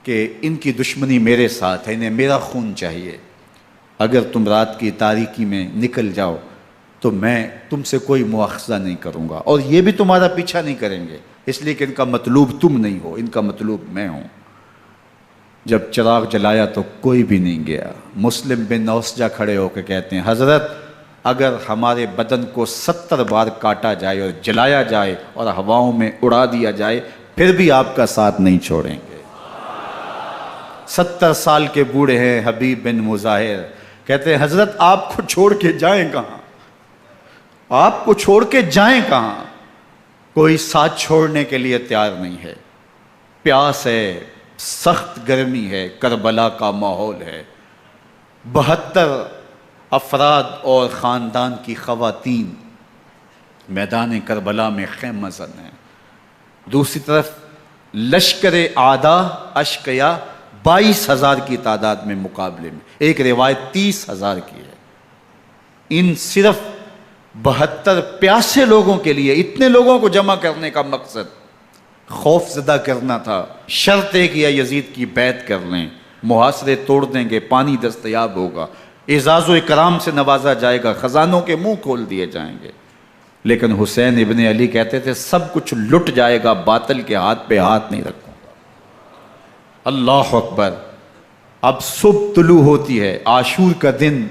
کہ ان کی دشمنی میرے ساتھ ہے، انہیں میرا خون چاہیے، اگر تم رات کی تاریکی میں نکل جاؤ تو میں تم سے کوئی مواخذہ نہیں کروں گا، اور یہ بھی تمہارا پیچھا نہیں کریں گے، اس لیے کہ ان کا مطلوب تم نہیں ہو، ان کا مطلوب میں ہوں۔ جب چراغ جلایا تو کوئی بھی نہیں گیا۔ مسلم بن اوسجہ کھڑے ہو کے کہتے ہیں حضرت اگر ہمارے بدن کو 70 بار کاٹا جائے اور جلایا جائے اور ہواؤں میں اڑا دیا جائے پھر بھی آپ کا ساتھ نہیں چھوڑیں گے۔ 70 سال کے بوڑھے ہیں حبیب بن مظاہر، کہتے ہیں حضرت آپ کو چھوڑ کے جائیں کہاں، آپ کو چھوڑ کے جائیں کہاں، کوئی ساتھ چھوڑنے کے لیے تیار نہیں ہے۔ پیاس ہے، سخت گرمی ہے، کربلا کا ماحول ہے، 72 افراد اور خاندان کی خواتین میدان کربلا میں خیمہ زن ہیں۔ دوسری طرف لشکر اعداء اشقیا 22,000 کی تعداد میں مقابلے میں، ایک روایت 30,000 کی ہے۔ ان صرف 72 پیاسے لوگوں کے لیے اتنے لوگوں کو جمع کرنے کا مقصد خوف زدہ کرنا تھا۔ شرط ہے کہ یزید کی بیعت کر لیں، محاصرے توڑ دیں گے، پانی دستیاب ہوگا، اعزاز و اکرام سے نوازا جائے گا، خزانوں کے منہ کھول دیے جائیں گے۔ لیکن حسین ابن علی کہتے تھے سب کچھ لٹ جائے گا، باطل کے ہاتھ پہ ہاتھ نہیں رکھوں گا۔ اللہ اکبر۔ اب صبح طلوع ہوتی ہے، عاشور کا دن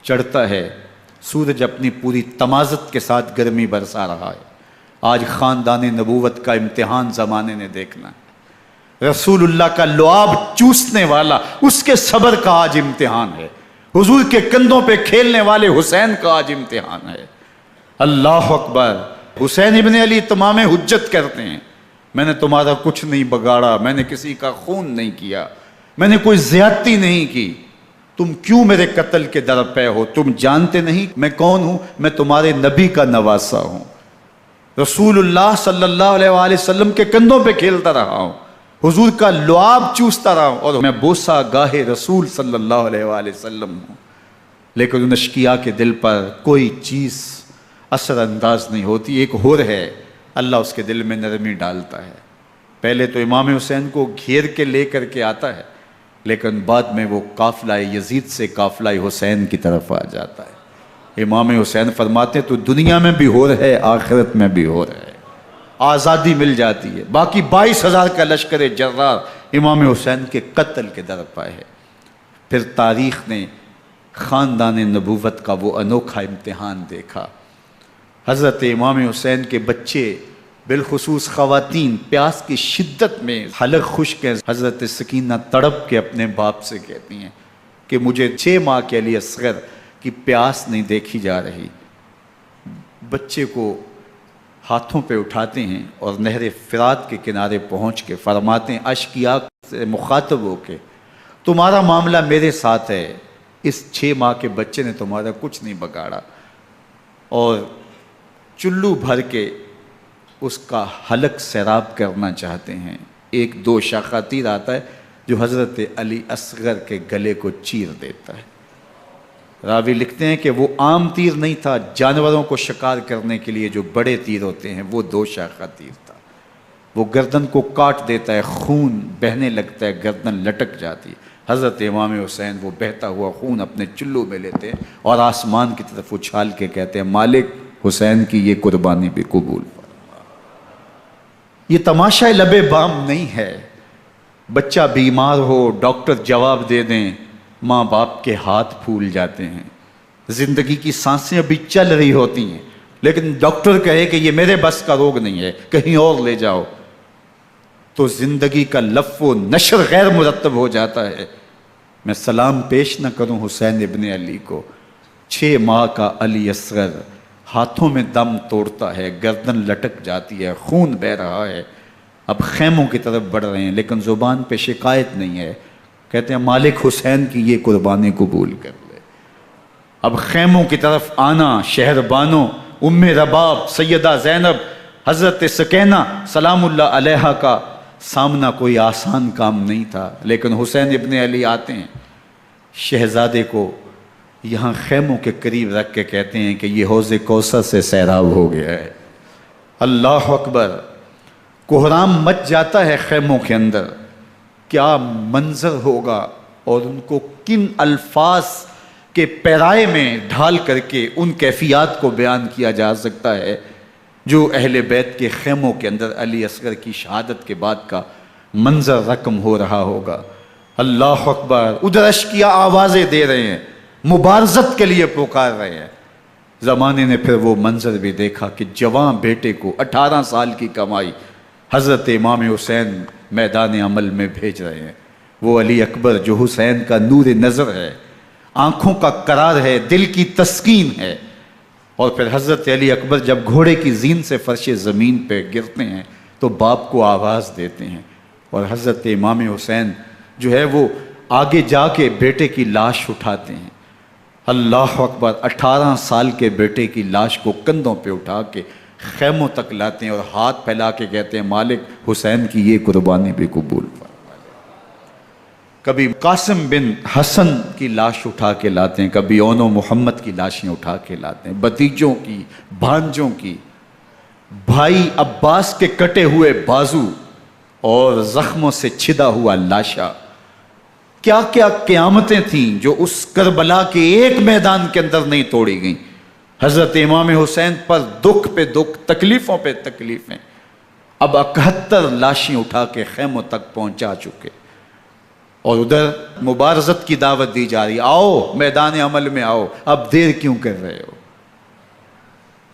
چڑھتا ہے، سورج اپنی پوری تمازت کے ساتھ گرمی برسا رہا ہے۔ آج خاندان نبوت کا امتحان زمانے نے دیکھنا ہے۔ رسول اللہ کا لعاب چوسنے والا اس کے صبر کا آج امتحان ہے، حضور کے کندھوں پہ کھیلنے والے حسین کا آج امتحان ہے۔ اللہ اکبر۔ حسین ابن علی تمام حجت کرتے ہیں میں نے تمہارا کچھ نہیں بگاڑا، میں نے کسی کا خون نہیں کیا، میں نے کوئی زیادتی نہیں کی، تم کیوں میرے قتل کے در پہ ہو؟ تم جانتے نہیں میں کون ہوں؟ میں تمہارے نبی کا نواسا ہوں، رسول اللہ صلی اللہ علیہ وآلہ وسلم کے کندھوں پہ کھیلتا رہا ہوں، حضور کا لعاب چوستا رہا ہوں، اور میں بوسہ گاہ رسول صلی اللہ علیہ وآلہ وسلم ہوں۔ لیکن ان اشقیاء کے دل پر کوئی چیز اثر انداز نہیں ہوتی۔ ایک ہور ہے، اللہ اس کے دل میں نرمی ڈالتا ہے۔ پہلے تو امام حسین کو گھیر کے لے کر کے آتا ہے، لیکن بعد میں وہ قافلہ یزید سے قافلہ حسین کی طرف آ جاتا ہے۔ امام حسین فرماتے ہیں تو دنیا میں بھی ہور ہے، آخرت میں بھی ہور ہے، آزادی مل جاتی ہے۔ باقی 22,000 کا لشکر جرار امام حسین کے قتل کے در پائے ہے۔ پھر تاریخ نے خاندان نبوت کا وہ انوکھا امتحان دیکھا۔ حضرت امام حسین کے بچے بالخصوص خواتین پیاس کی شدت میں حلق خشک ہیں۔ حضرت سکینہ تڑپ کے اپنے باپ سے کہتی ہیں کہ مجھے 6 ماہ کے لیے اصغر کی پیاس نہیں دیکھی جا رہی۔ بچے کو ہاتھوں پہ اٹھاتے ہیں اور نہر فرات کے کنارے پہنچ کے فرماتے ہیں اشقیاء سے مخاطب ہو کے تمہارا معاملہ میرے ساتھ ہے، اس 6 ماہ کے بچے نے تمہارا کچھ نہیں بگاڑا، اور چلو بھر کے اس کا حلق سیراب کرنا چاہتے ہیں۔ ایک 2 شاخہ تیر آتا ہے جو حضرت علی اصغر کے گلے کو چیر دیتا ہے۔ راوی لکھتے ہیں کہ وہ عام تیر نہیں تھا، جانوروں کو شکار کرنے کے لیے جو بڑے تیر ہوتے ہیں وہ 2 شاخہ تیر تھا۔ وہ گردن کو کاٹ دیتا ہے، خون بہنے لگتا ہے، گردن لٹک جاتی ہے۔ حضرت امام حسین وہ بہتا ہوا خون اپنے چلو میں لیتے ہیں اور آسمان کی طرف اچھال کے کہتے ہیں مالک حسین کی یہ قربانی بھی قبول فرما۔ یہ تماشا لب بام نہیں ہے، بچہ بیمار ہو ڈاکٹر جواب دے دیں، ماں باپ کے ہاتھ پھول جاتے ہیں، زندگی کی سانسیں ابھی چل رہی ہوتی ہیں، لیکن ڈاکٹر کہے کہ یہ میرے بس کا روگ نہیں ہے، کہیں اور لے جاؤ، تو زندگی کا لف و نشر غیر مرتب ہو جاتا ہے۔ میں سلام پیش نہ کروں حسین ابن علی کو، 6 ماہ کا علی اصغر ہاتھوں میں دم توڑتا ہے، گردن لٹک جاتی ہے، خون بہہ رہا ہے، اب خیموں کی طرف بڑھ رہے ہیں، لیکن زبان پہ شکایت نہیں ہے، کہتے ہیں مالک حسین کی یہ قربانی قبول کر لے۔ اب خیموں کی طرف آنا، شہر بانوں ام رباب سیدہ زینب حضرت سکینہ سلام اللہ علیہا کا سامنا کوئی آسان کام نہیں تھا، لیکن حسین ابن علی آتے ہیں، شہزادے کو یہاں خیموں کے قریب رکھ کے کہتے ہیں کہ یہ حوض کوثر سے سیراب ہو گیا ہے۔ اللہ اکبر، کوہرام مچ جاتا ہے خیموں کے اندر، کیا منظر ہوگا اور ان کو کن الفاظ کے پیرائے میں ڈھال کر کے ان کیفیات کو بیان کیا جا سکتا ہے جو اہل بیت کے خیموں کے اندر علی اصغر کی شہادت کے بعد کا منظر رقم ہو رہا ہوگا۔ اللہ اکبر، ادھر اشکیا آوازیں دے رہے ہیں، مبارزت کے لیے پکار رہے ہیں۔ زمانے نے پھر وہ منظر بھی دیکھا کہ جوان بیٹے کو 18 سال کی کمائی حضرت امام حسین میدان عمل میں بھیج رہے ہیں۔ وہ علی اکبر جو حسین کا نور نظر ہے، آنکھوں کا قرار ہے، دل کی تسکین ہے۔ اور پھر حضرت علی اکبر جب گھوڑے کی زین سے فرش زمین پہ گرتے ہیں تو باپ کو آواز دیتے ہیں، اور حضرت امام حسین جو ہے وہ آگے جا کے بیٹے کی لاش اٹھاتے ہیں۔ اللہ اکبر، 18 سال کے بیٹے کی لاش کو کندھوں پہ اٹھا کے خیموں تک لاتے ہیں اور ہاتھ پھیلا کے کہتے ہیں مالک حسین کی یہ قربانی بھی قبول فرما۔ کبھی قاسم بن حسن کی لاش اٹھا کے لاتے ہیں، کبھی اون و محمد کی لاشیں اٹھا کے لاتے ہیں، بھتیجوں کی، بھانجوں کی، بھائی عباس کے کٹے ہوئے بازو اور زخموں سے چھدا ہوا لاشا۔ کیا کیا قیامتیں تھیں جو اس کربلا کے ایک میدان کے اندر نہیں توڑی گئیں۔ حضرت امام حسین پر دکھ پہ دکھ، تکلیفوں پہ تکلیفیں۔ اب 71 لاشیں اٹھا کے خیموں تک پہنچا چکے، اور ادھر مبارزت کی دعوت دی جا رہی، آؤ میدان عمل میں آؤ، اب دیر کیوں کر رہے ہو۔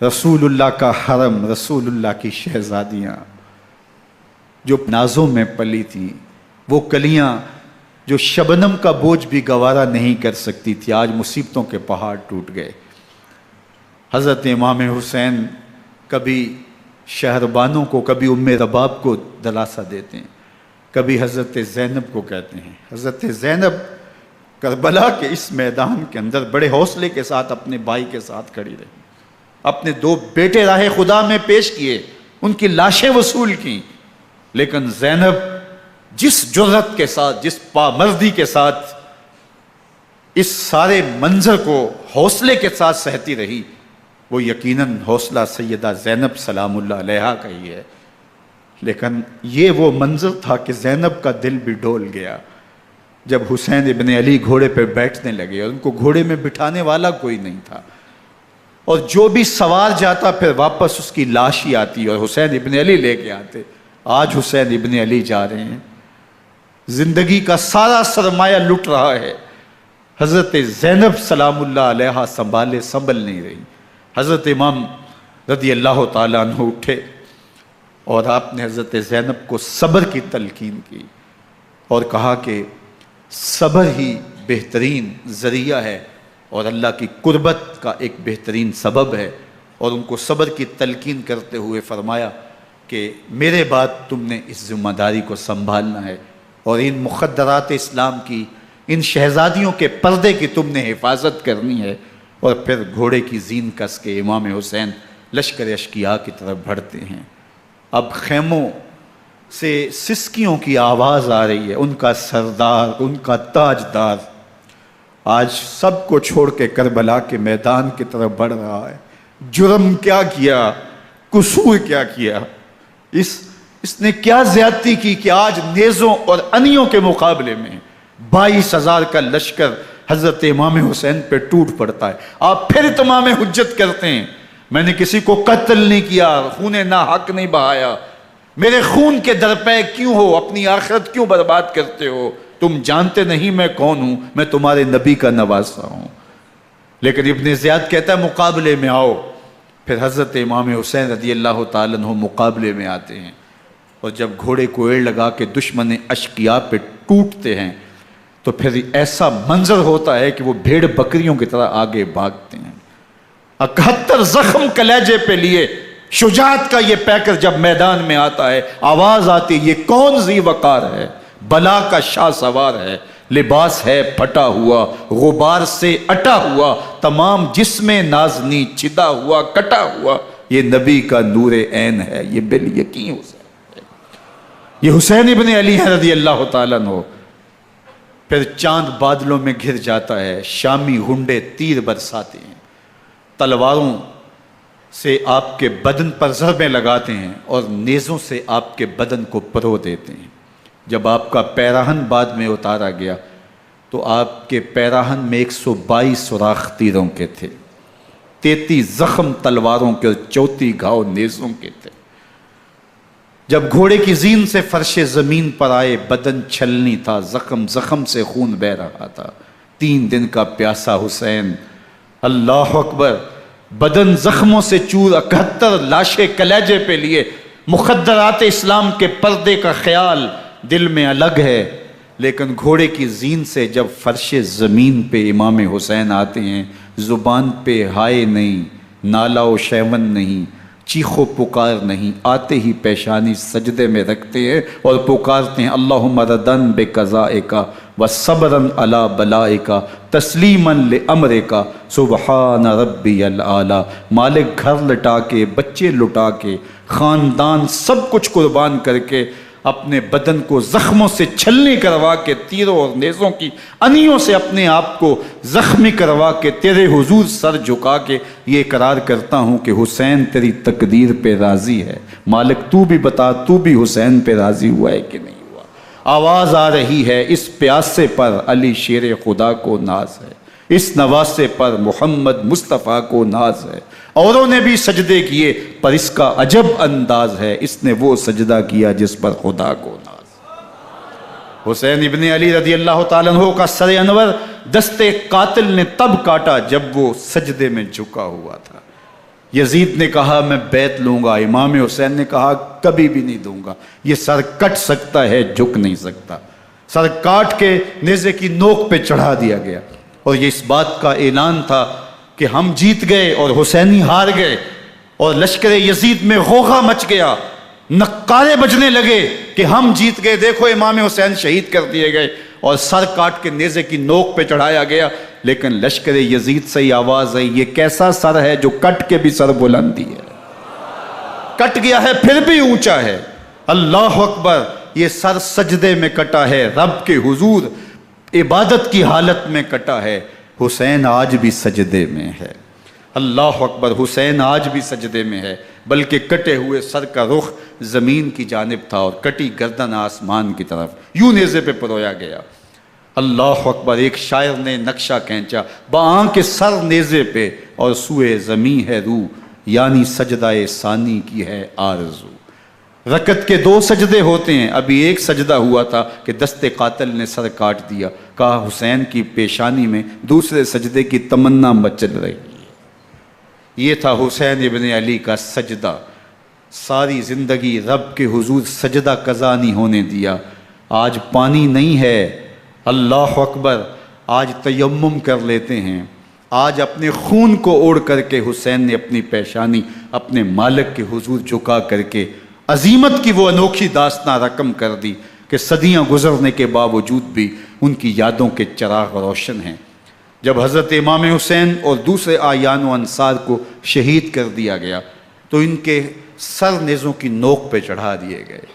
رسول اللہ کا حرم، رسول اللہ کی شہزادیاں جو نازوں میں پلی تھیں، وہ کلیاں جو شبنم کا بوجھ بھی گوارا نہیں کر سکتی تھی، آج مصیبتوں کے پہاڑ ٹوٹ گئے۔ حضرت امام حسین کبھی شہربانوں کو، کبھی ام رباب کو دلاسا دیتے ہیں، کبھی حضرت زینب کو کہتے ہیں۔ حضرت زینب کربلا کے اس میدان کے اندر بڑے حوصلے کے ساتھ اپنے بھائی کے ساتھ کھڑی رہی، اپنے 2 بیٹے راہ خدا میں پیش کیے، ان کی لاشیں وصول کیں، لیکن زینب جس جرأت کے ساتھ، جس پامردی کے ساتھ اس سارے منظر کو حوصلے کے ساتھ سہتی رہی، وہ یقیناً حوصلہ سیدہ زینب سلام اللہ علیہا کا ہی ہے۔ لیکن یہ وہ منظر تھا کہ زینب کا دل بھی ڈول گیا جب حسین ابن علی گھوڑے پہ بیٹھنے لگے اور ان کو گھوڑے میں بٹھانے والا کوئی نہیں تھا، اور جو بھی سوار جاتا پھر واپس اس کی لاش ہی آتی اور حسین ابن علی لے کے آتے۔ آج حسین ابن علی جا رہے ہیں، زندگی کا سارا سرمایہ لٹ رہا ہے، حضرت زینب سلام اللہ علیہا سنبھل نہیں رہی۔ حضرت امام رضی اللہ تعالیٰ عنہ اٹھے اور آپ نے حضرت زینب کو صبر کی تلقین کی اور کہا کہ صبر ہی بہترین ذریعہ ہے اور اللہ کی قربت کا ایک بہترین سبب ہے، اور ان کو صبر کی تلقین کرتے ہوئے فرمایا کہ میرے بعد تم نے اس ذمہ داری کو سنبھالنا ہے اور ان مخدرات اسلام کی، ان شہزادیوں کے پردے کی تم نے حفاظت کرنی ہے۔ اور پھر گھوڑے کی زین کس کے امام حسین لشکر اشکیا کی طرف بڑھتے ہیں۔ اب خیموں سے سسکیوں کی آواز آ رہی ہے، ان کا سردار، ان کا تاجدار آج سب کو چھوڑ کے کربلا کے میدان کی طرف بڑھ رہا ہے۔ جرم کیا کیا، قصور کیا کیا، اس نے کیا زیادتی کی کہ آج نیزوں اور انیوں کے مقابلے میں 22,000 کا لشکر حضرت امام حسین پہ ٹوٹ پڑتا ہے۔ آپ پھر تمام حجت کرتے ہیں میں نے کسی کو قتل نہیں کیا، خون ناحق نہیں بہایا، میرے خون کے درپے کیوں ہو، اپنی آخرت کیوں برباد کرتے ہو، تم جانتے نہیں میں کون ہوں، میں تمہارے نبی کا نواسا ہوں۔ لیکن ابن زیاد کہتا ہے مقابلے میں آؤ۔ پھر حضرت امام حسین رضی اللہ تعالیٰ عنہ مقابلے میں آتے ہیں، اور جب گھوڑے کو ایڑ لگا کے دشمن اشقیاء پہ ٹوٹتے ہیں تو پھر ایسا منظر ہوتا ہے کہ وہ بھیڑ بکریوں کی طرح آگے بھاگتے ہیں۔ 71 زخم کلیجے پہ لیے شجاعت کا یہ پیکر جب میدان میں آتا ہے، آواز آتی ہے یہ کون ذی وقار ہے، بلا کا شاہ سوار ہے، لباس ہے پھٹا ہوا غبار سے اٹا ہوا، تمام جسم نازنی چدا ہوا کٹا ہوا، یہ نبی کا نور عین ہے، یہ بالیقین حسین ہے، یہ حسین ابن علی ہے رضی اللہ تعالیٰ عنہ۔ پھر چاند بادلوں میں گھر جاتا ہے، شامی غنڈے تیر برساتے ہیں، تلواروں سے آپ کے بدن پر ضربیں لگاتے ہیں اور نیزوں سے آپ کے بدن کو پرو دیتے ہیں۔ جب آپ کا پیراہن بعد میں اتارا گیا تو آپ کے پیراہن میں 122 سوراخ تیروں کے تھے، 33 زخم تلواروں کے اور 34 گھاؤ نیزوں کے تھے۔ جب گھوڑے کی زین سے فرش زمین پر آئے، بدن چھلنی تھا، زخم زخم سے خون بہ رہا تھا، 3 دن کا پیاسا حسین، اللہ اکبر، بدن زخموں سے چور، 71 لاشیں کلیجے پہ لیے، مخدرات اسلام کے پردے کا خیال دل میں الگ ہے، لیکن گھوڑے کی زین سے جب فرش زمین پہ امام حسین آتے ہیں، زبان پہ ہائے نہیں، نالا و شیون نہیں، چیخ و پکار نہیں، آتے ہی پیشانی سجدے میں رکھتے ہیں اور پکارتے ہیں اللہم ردن بقضائک وصبرن علی بلائک تسلیما لامرک سبحان ربی الاعلی۔ مالک گھر لٹا کے، بچے لٹا کے، خاندان سب کچھ قربان کر کے، اپنے بدن کو زخموں سے چھلنی کروا کے، تیروں اور نیزوں کی انیوں سے اپنے آپ کو زخمی کروا کے، تیرے حضور سر جھکا کے یہ اقرار کرتا ہوں کہ حسین تیری تقدیر پہ راضی ہے، مالک تو بھی بتا، تو بھی حسین پہ راضی ہوا ہے کہ نہیں ہوا؟ آواز آ رہی ہے، اس پیاسے پر علی شیر خدا کو ناز ہے، اس نواسے پر محمد مصطفیٰ کو ناز ہے، اوروں نے بھی سجدے کیے پر اس کا عجب انداز ہے، اس نے وہ سجدہ کیا جس پر خدا کو ناز۔ حسین ابن علی رضی اللہ تعالیٰ عنہ کا سر انور دست قاتل نے تب کاٹا جب وہ سجدے میں جھکا ہوا تھا۔ یزید نے کہا میں بیعت لوں گا، امام حسین نے کہا کبھی بھی نہیں دوں گا، یہ سر کٹ سکتا ہے جھک نہیں سکتا۔ سر کاٹ کے نیزے کی نوک پہ چڑھا دیا گیا اور یہ اس بات کا اعلان تھا کہ ہم جیت گئے اور حسینی ہار گئے، اور لشکر یزید میں غوغا مچ گیا، نقارے بجنے لگے کہ ہم جیت گئے، دیکھو امام حسین شہید کر دیے گئے، اور سر کاٹ کے نیزے کی نوک پہ چڑھایا گیا۔ لیکن لشکر یزید سے ہی آواز آئی یہ کیسا سر ہے جو کٹ کے بھی سر بلندی ہے، کٹ گیا ہے پھر بھی اونچا ہے، اللہ اکبر، یہ سر سجدے میں کٹا ہے، رب کے حضور عبادت کی حالت میں کٹا ہے، حسین آج بھی سجدے میں ہے، اللہ اکبر، حسین آج بھی سجدے میں ہے، بلکہ کٹے ہوئے سر کا رخ زمین کی جانب تھا اور کٹی گردن آسمان کی طرف، یوں نیزے پہ پرویا گیا، اللہ اکبر۔ ایک شاعر نے نقشہ کھینچا، بآنکھ سر نیزے پہ اور سوئے زمین ہے روح، یعنی سجدہ ثانی کی ہے آرزو۔ رکعت کے 2 سجدے ہوتے ہیں، ابھی ایک سجدہ ہوا تھا کہ دست قاتل نے سر کاٹ دیا، کہا حسین کی پیشانی میں دوسرے سجدے کی تمنا مچل رہی ہے۔ یہ تھا حسین ابن علی کا سجدہ، ساری زندگی رب کے حضور سجدہ قضا نہیں ہونے دیا۔ آج پانی نہیں ہے، اللہ اکبر، آج تیمم کر لیتے ہیں، آج اپنے خون کو اوڑھ کر کے حسین نے اپنی پیشانی اپنے مالک کے حضور جھکا کر کے عظیمت کی وہ انوکھی داستان رقم کر دی کہ صدیاں گزرنے کے باوجود بھی ان کی یادوں کے چراغ روشن ہیں۔ جب حضرت امام حسین اور دوسرے آیان و انصار کو شہید کر دیا گیا تو ان کے سر نیزوں کی نوک پہ چڑھا دیے گئے،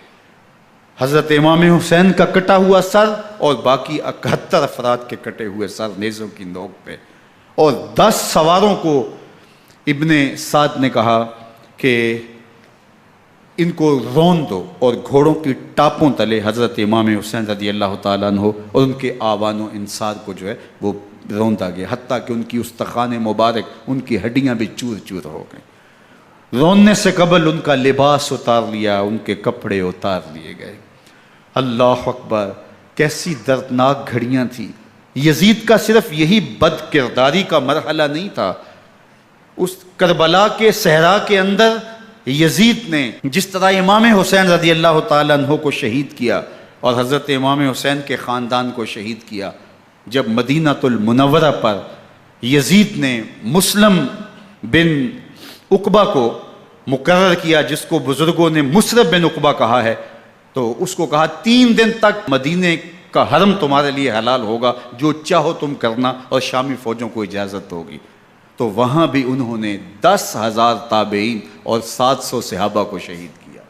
حضرت امام حسین کا کٹا ہوا سر اور باقی 71 افراد کے کٹے ہوئے سر نیزوں کی نوک پہ، اور 10 سواروں کو ابن سعد نے کہا کہ ان کو رون دو، اور گھوڑوں کی ٹاپوں تلے حضرت امام حسین رضی اللہ تعالیٰ عنہ اور ان کے آوان و انصار کو جو ہے وہ روندا گیا، حتیٰ کہ ان کی استخوان مبارک، ان کی ہڈیاں بھی چور چور ہو گئیں۔ روننے سے قبل ان کا لباس اتار لیا، ان کے کپڑے اتار لیے گئے، اللہ اکبر، کیسی دردناک گھڑیاں تھیں۔ یزید کا صرف یہی بد کرداری کا مرحلہ نہیں تھا، اس کربلا کے صحرا کے اندر یزید نے جس طرح امام حسین رضی اللہ تعالیٰ عنہ کو شہید کیا اور حضرت امام حسین کے خاندان کو شہید کیا، جب مدینہ المنورہ پر یزید نے مسلم بن عقبہ کو مقرر کیا، جس کو بزرگوں نے مصرب بن عقبہ کہا ہے، تو اس کو کہا 3 دن تک مدینے کا حرم تمہارے لیے حلال ہوگا، جو چاہو تم کرنا، اور شامی فوجوں کو اجازت ہوگی۔ تو وہاں بھی انہوں نے 10,000 تابعین اور 700 صحابہ کو شہید کیا۔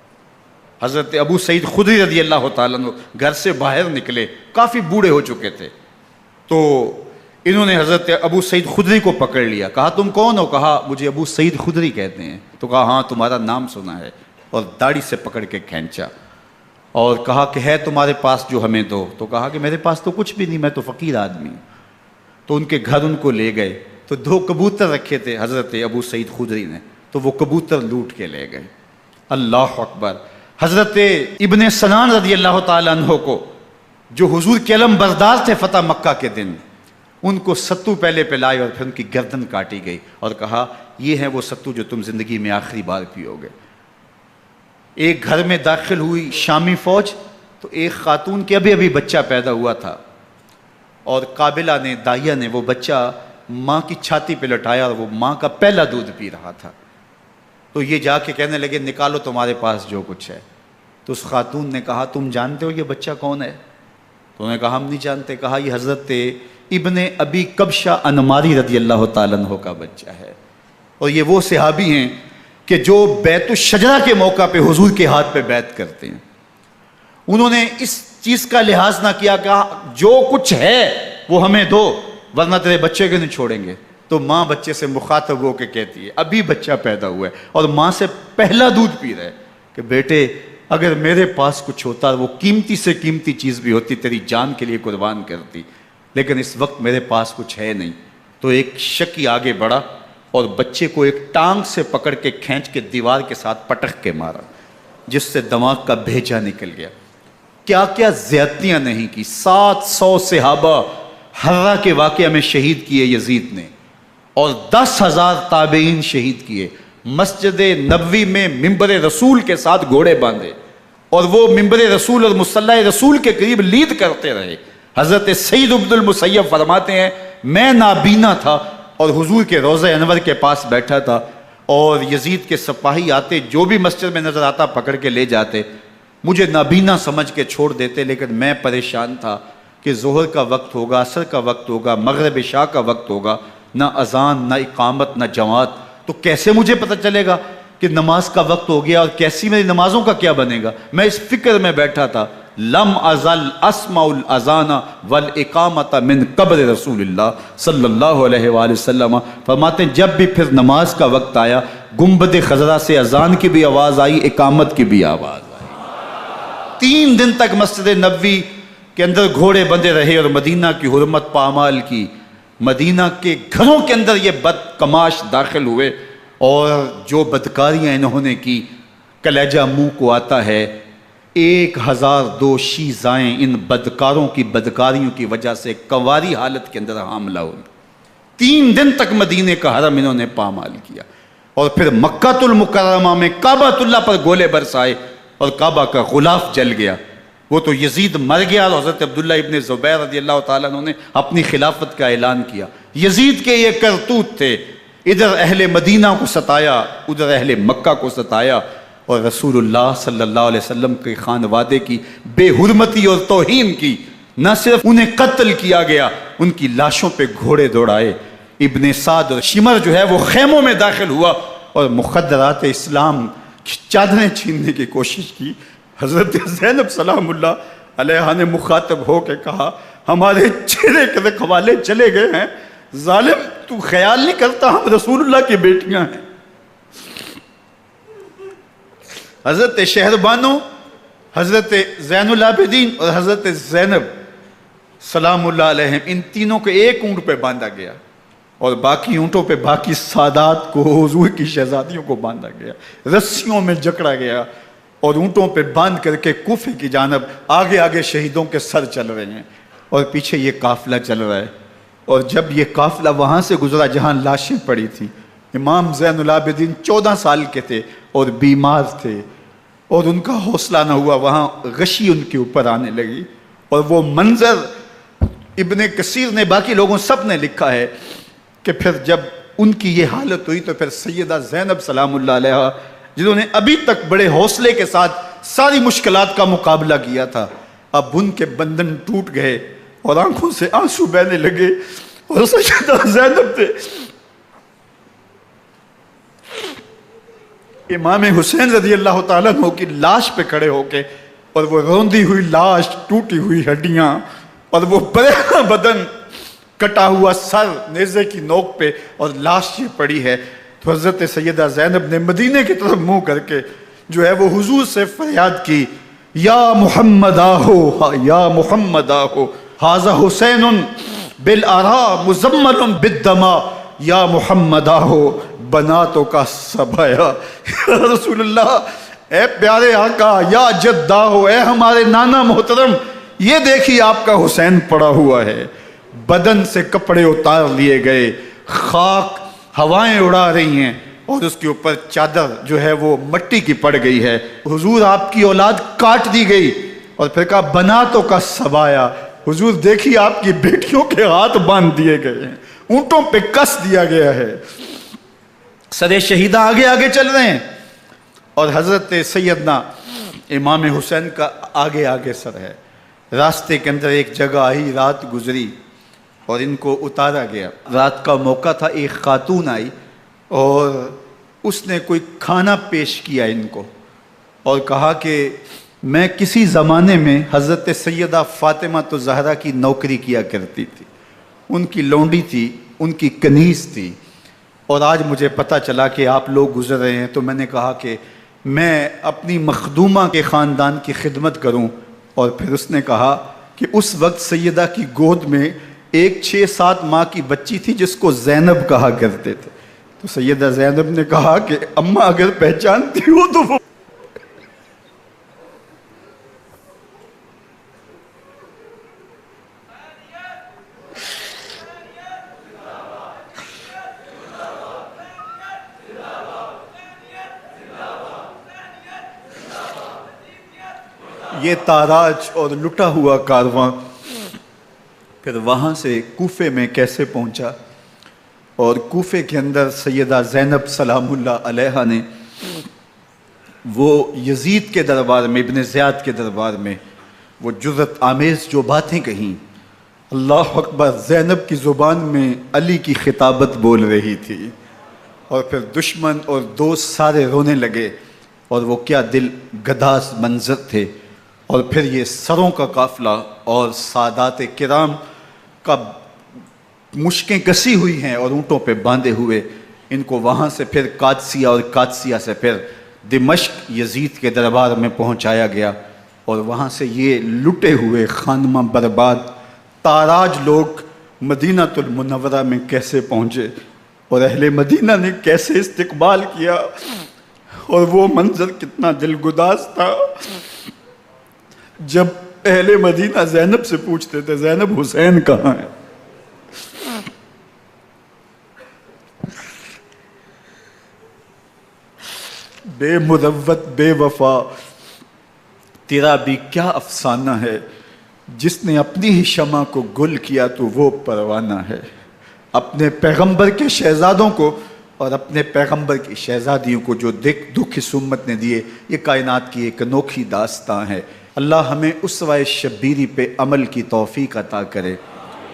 حضرت ابو سعید خدری رضی اللہ تعالیٰ عنہ گھر سے باہر نکلے، کافی بوڑھے ہو چکے تھے، تو انہوں نے حضرت ابو سعید خدری کو پکڑ لیا، کہا تم کون ہو؟ کہا مجھے ابو سعید خدری کہتے ہیں۔ تو کہا ہاں تمہارا نام سنا ہے، اور داڑھی سے پکڑ کے کھینچا اور کہا کہ ہے تمہارے پاس جو ہمیں دو؟ تو کہا کہ میرے پاس تو کچھ بھی نہیں، میں تو فقیر آدمی ہوں۔ تو ان کے گھر ان کو لے گئے، تو 2 کبوتر رکھے تھے حضرت ابو سعید خدری نے، تو وہ کبوتر لوٹ کے لے گئے۔ اللہ اکبر۔ حضرت ابن سنان رضی اللہ تعالیٰ عنہ کو، جو حضور کے علم بردار تھے فتح مکہ کے دن، ان کو ستو پہلے پلائے اور پھر ان کی گردن کاٹی گئی، اور کہا یہ ہے وہ ستو جو تم زندگی میں آخری بار پیو گے۔ ایک گھر میں داخل ہوئی شامی فوج، تو ایک خاتون کے ابھی بچہ پیدا ہوا تھا، اور قابلہ نے، دائیا نے، وہ بچہ ماں کی چھاتی پہ لٹایا، اور وہ ماں کا پہلا دودھ پی رہا تھا۔ تو یہ جا کے کہنے لگے نکالو تمہارے پاس جو کچھ ہے۔ تو اس خاتون نے کہا تم جانتے ہو یہ بچہ کون ہے؟ تو انہوں نے کہا ہم نہیں جانتے۔ کہا یہ حضرت ابن ابی کبشہ انماری رضی اللہ تعالیٰ عنہ کا بچہ ہے، اور یہ وہ صحابی ہیں کہ جو بیت الشجرہ کے موقع پہ حضور کے ہاتھ پہ بیعت کرتے ہیں۔ انہوں نے اس چیز کا لحاظ نہ کیا کہ جو کچھ ہے وہ ہمیں دو، ورنہ تیرے بچے کو نہیں چھوڑیں گے۔ تو ماں بچے سے مخاطب ہو کے کہتی ہے، ابھی بچہ پیدا ہوا ہے اور ماں سے پہلا دودھ پی رہا ہے، کہ بیٹے اگر میرے پاس کچھ ہوتا، وہ قیمتی سے قیمتی چیز بھی ہوتی، تیری جان کے لیے قربان کرتی، لیکن اس وقت میرے پاس کچھ ہے نہیں۔ تو ایک شکی آگے بڑھا اور بچے کو ایک ٹانگ سے پکڑ کے کھینچ کے دیوار کے ساتھ پٹک کے مارا، جس سے دماغ کا بھیجا نکل گیا۔ کیا کیا زیادتیاں نہیں کی۔ 700 صحابہ حرہ کے واقعہ میں شہید کیے یزید نے، اور 10,000 تابعین شہید کیے۔ مسجد نبوی میں ممبر رسول کے ساتھ گھوڑے باندھے، اور وہ ممبر رسول اور مصلی رسول کے قریب لید کرتے رہے۔ حضرت سعید عبد المسیب فرماتے ہیں میں نابینا تھا اور حضور کے روضہ انور کے پاس بیٹھا تھا، اور یزید کے سپاہی آتے، جو بھی مسجد میں نظر آتا پکڑ کے لے جاتے، مجھے نابینا سمجھ کے چھوڑ دیتے، لیکن میں پریشان تھا کہ ظہر کا وقت ہوگا، عصر کا وقت ہوگا، مغرب عشاء کا وقت ہوگا، نہ اذان، نہ اقامت، نہ جماعت، تو کیسے مجھے پتہ چلے گا کہ نماز کا وقت ہو گیا، اور کیسی میری نمازوں کا کیا بنے گا؟ میں اس فکر میں بیٹھا تھا۔ لم ازل اسمع الاذان والاقامت من قبر رسول اللہ صلی اللہ علیہ وآلہ وسلم۔ فرماتے ہیں جب بھی پھر نماز کا وقت آیا، گنبد خضرا سے اذان کی بھی آواز آئی، اقامت کی بھی آواز آئی۔ 3 دن تک مسجد نبوی کے اندر گھوڑے بندے رہے، اور مدینہ کی حرمت پامال کی۔ مدینہ کے گھروں کے اندر یہ بدکماش داخل ہوئے، اور جو بدکاریاں انہوں نے کی کلیجہ منہ کو آتا ہے۔ 1002 شیزائیں ان بدکاروں کی بدکاریوں کی وجہ سے کنواری حالت کے اندر حاملہ ہوئی۔ 3 دن تک مدینے کا حرم انہوں نے پامال کیا، اور پھر مکہ المکرمہ میں کعبۃ اللہ پر گولے برسائے، اور کعبہ کا غلاف جل گیا۔ وہ تو یزید مر گیا، اور حضرت عبداللہ ابن زبیر رضی اللہ تعالیٰ عنہ نے اپنی خلافت کا اعلان کیا۔ یزید کے یہ کرتوت تھے، ادھر اہل مدینہ کو ستایا، ادھر اہل مکہ کو ستایا، اور رسول اللہ صلی اللہ علیہ وسلم کے خانوادے کی بے حرمتی اور توہین کی۔ نہ صرف انہیں قتل کیا گیا، ان کی لاشوں پہ گھوڑے دوڑائے۔ ابن سعد اور شمر جو ہے وہ خیموں میں داخل ہوا، اور مخدرات اسلام کی چادریں چھیننے کی کوشش کی۔ حضرت زینب سلام اللہ علیہ نے مخاطب ہو کے کہا ہمارے چہرے کے رکھوالے چلے گئے ہیں، ظالم تو خیال نہیں کرتا ہم رسول اللہ کی بیٹیاں ہیں۔ حضرت شہربانو، حضرت زین العابدین اور حضرت زینب سلام اللہ علیہم، ان تینوں کو ایک اونٹ پہ باندھا گیا، اور باقی اونٹوں پہ باقی سادات کو، حضور کی شہزادیوں کو باندھا گیا، رسیوں میں جکڑا گیا، اور اونٹوں پہ باندھ کر کے کوفے کی جانب آگے آگے شہیدوں کے سر چل رہے ہیں، اور پیچھے یہ قافلہ چل رہا ہے۔ اور جب یہ قافلہ وہاں سے گزرا جہاں لاشیں پڑی تھیں، امام زین العابدین 14 سال کے تھے اور بیمار تھے، اور ان کا حوصلہ نہ ہوا، وہاں غشی ان کے اوپر آنے لگی، اور وہ منظر ابن کثیر نے، باقی لوگوں سب نے لکھا ہے کہ پھر جب ان کی یہ حالت ہوئی تو پھر سیدہ زینب سلام اللہ علیہ، جنہوں نے ابھی تک بڑے حوصلے کے ساتھ ساری مشکلات کا مقابلہ کیا تھا، اب ان کے بندھن ٹوٹ گئے اور آنکھوں سے آنسو بہنے لگے، اور سیدہ زینب تھے امام حسین رضی اللہ تعالیٰ عنہ کی لاش پہ کھڑے ہو کے، اور وہ روندی ہوئی لاش، ٹوٹی ہوئی ہڈیاں، اور وہ برینا بدن، کٹا ہوا سر نیزے کی نوک پہ، اور لاش یہ پڑی ہے۔ تو حضرت سیدہ زینب نے مدینے کی طرف منہ کر کے جو ہے وہ حضور سے فریاد کی، یا محمد آہو، یا محمد آہو، ھذا حسین بالآراء مزمل بالدماء، یا محمد آہو بناتوں کا سبایا۔ یا رسول اللہ، اے پیارے آقا، یا جد آہو، اے ہمارے نانا محترم، یہ دیکھیے آپ کا حسین پڑا ہوا ہے۔ بدن سے کپڑے اتار لیے گئے، خاک ہوائیں اڑا رہی ہیں، اور اس کے اوپر چادر جو ہے وہ مٹی کی پڑ گئی ہے۔ حضور آپ کی اولاد کاٹ دی گئی، اور پھر کہا بناتوں کا سبایا۔ حضور دیکھیے آپ کی بیٹیوں کے ہاتھ باندھ دیے گئے ہیں، اونٹوں پہ کس دیا گیا ہے، سر شہیدہ آگے آگے چل رہے ہیں، اور حضرت سیدنا امام حسین کا آگے آگے سر ہے۔ راستے کے اندر ایک جگہ آئی، رات گزری اور ان کو اتارا گیا۔ رات کا موقع تھا، ایک خاتون آئی اور اس نے کوئی کھانا پیش کیا ان کو، اور کہا کہ میں کسی زمانے میں حضرت سیدہ فاطمہ زہرا کی نوکری کیا کرتی تھی، ان کی لونڈی تھی، ان کی کنیز تھی، اور آج مجھے پتہ چلا کہ آپ لوگ گزر رہے ہیں، تو میں نے کہا کہ میں اپنی مخدومہ کے خاندان کی خدمت کروں۔ اور پھر اس نے کہا کہ اس وقت سیدہ کی گود میں ایک 6-7 ماہ کی بچی تھی جس کو زینب کہا کرتے تھے۔ تو سیدہ زینب نے کہا کہ اماں اگر پہچانتی ہو تو وہ یہ تاراج اور لٹا ہوا کارواں پھر وہاں سے کوفے میں کیسے پہنچا، اور کوفے کے اندر سیدہ زینب سلام اللہ علیہا نے وہ یزید کے دربار میں، ابن زیاد کے دربار میں وہ جرأت آمیز جو باتیں کہیں، اللہ اکبر، زینب کی زبان میں علی کی خطابت بول رہی تھی، اور پھر دشمن اور دوست سارے رونے لگے، اور وہ کیا دل گداز منظر تھے۔ اور پھر یہ سروں کا قافلہ اور سادات کرام کا مشکیں کسی ہوئی ہیں اور اونٹوں پہ باندھے ہوئے، ان کو وہاں سے پھر قادسیہ، اور قادسیہ سے پھر دمشق یزید کے دربار میں پہنچایا گیا، اور وہاں سے یہ لٹے ہوئے خانمہ برباد تاراج لوگ مدینہ المنورہ میں کیسے پہنچے، اور اہل مدینہ نے کیسے استقبال کیا، اور وہ منظر کتنا دلگداز تھا جب اہل مدینہ زینب سے پوچھتے تھے زینب حسین کہاں ہے؟ بے مروت بے وفا تیرا بھی کیا افسانہ ہے، جس نے اپنی ہی شمع کو گل کیا تو وہ پروانہ ہے۔ اپنے پیغمبر کے شہزادوں کو اور اپنے پیغمبر کی شہزادیوں کو جو دکھ اس امت نے دیے، یہ کائنات کی ایک انوکھی داستان ہے۔ اللہ ہمیں اسوہ شبیری پہ عمل کی توفیق عطا کرے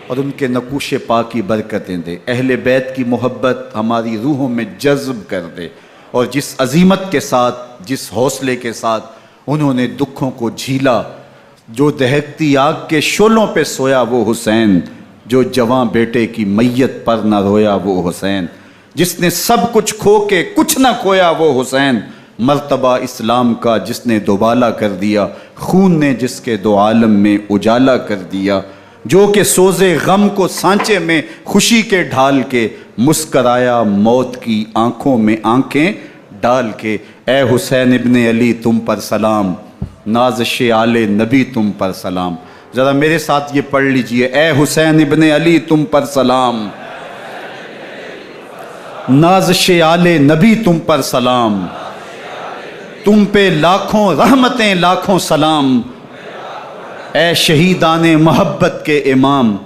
اور ان کے نقوش پاک کی برکتیں دے، اہل بیت کی محبت ہماری روحوں میں جذب کر دے، اور جس عظیمت کے ساتھ، جس حوصلے کے ساتھ انہوں نے دکھوں کو جھیلا، جو دہکتی آگ کے شعلوں پہ سویا وہ حسین، جو جواں بیٹے کی میت پر نہ رویا وہ حسین، جس نے سب کچھ کھو کے کچھ نہ کھویا وہ حسین، مرتبہ اسلام کا جس نے دوبالا کر دیا، خون نے جس کے دو عالم میں اجالا کر دیا، جو کہ سوزے غم کو سانچے میں خوشی کے ڈھال کے، مسکرایا موت کی آنکھوں میں آنکھیں ڈال کے۔ اے حسین ابن علی تم پر سلام، نازش آل نبی تم پر سلام۔ ذرا میرے ساتھ یہ پڑھ لیجئے، اے حسین ابن علی تم پر سلام، نازش آل نبی تم پر سلام، تم پہ لاکھوں رحمتیں لاکھوں سلام، اے شہیدان محبت کے امام،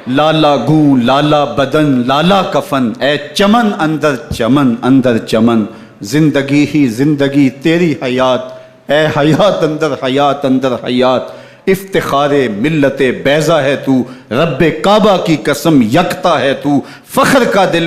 لالا گوں لالا بدن لالا کفن، اے چمن اندر چمن اندر چمن، زندگی ہی زندگی تیری حیات اے حیات اندر حیات اندر حیات، افتخار ملت بیضا ہے تو، رب کعبہ کی قسم یکتا ہے تو، فخر کا دل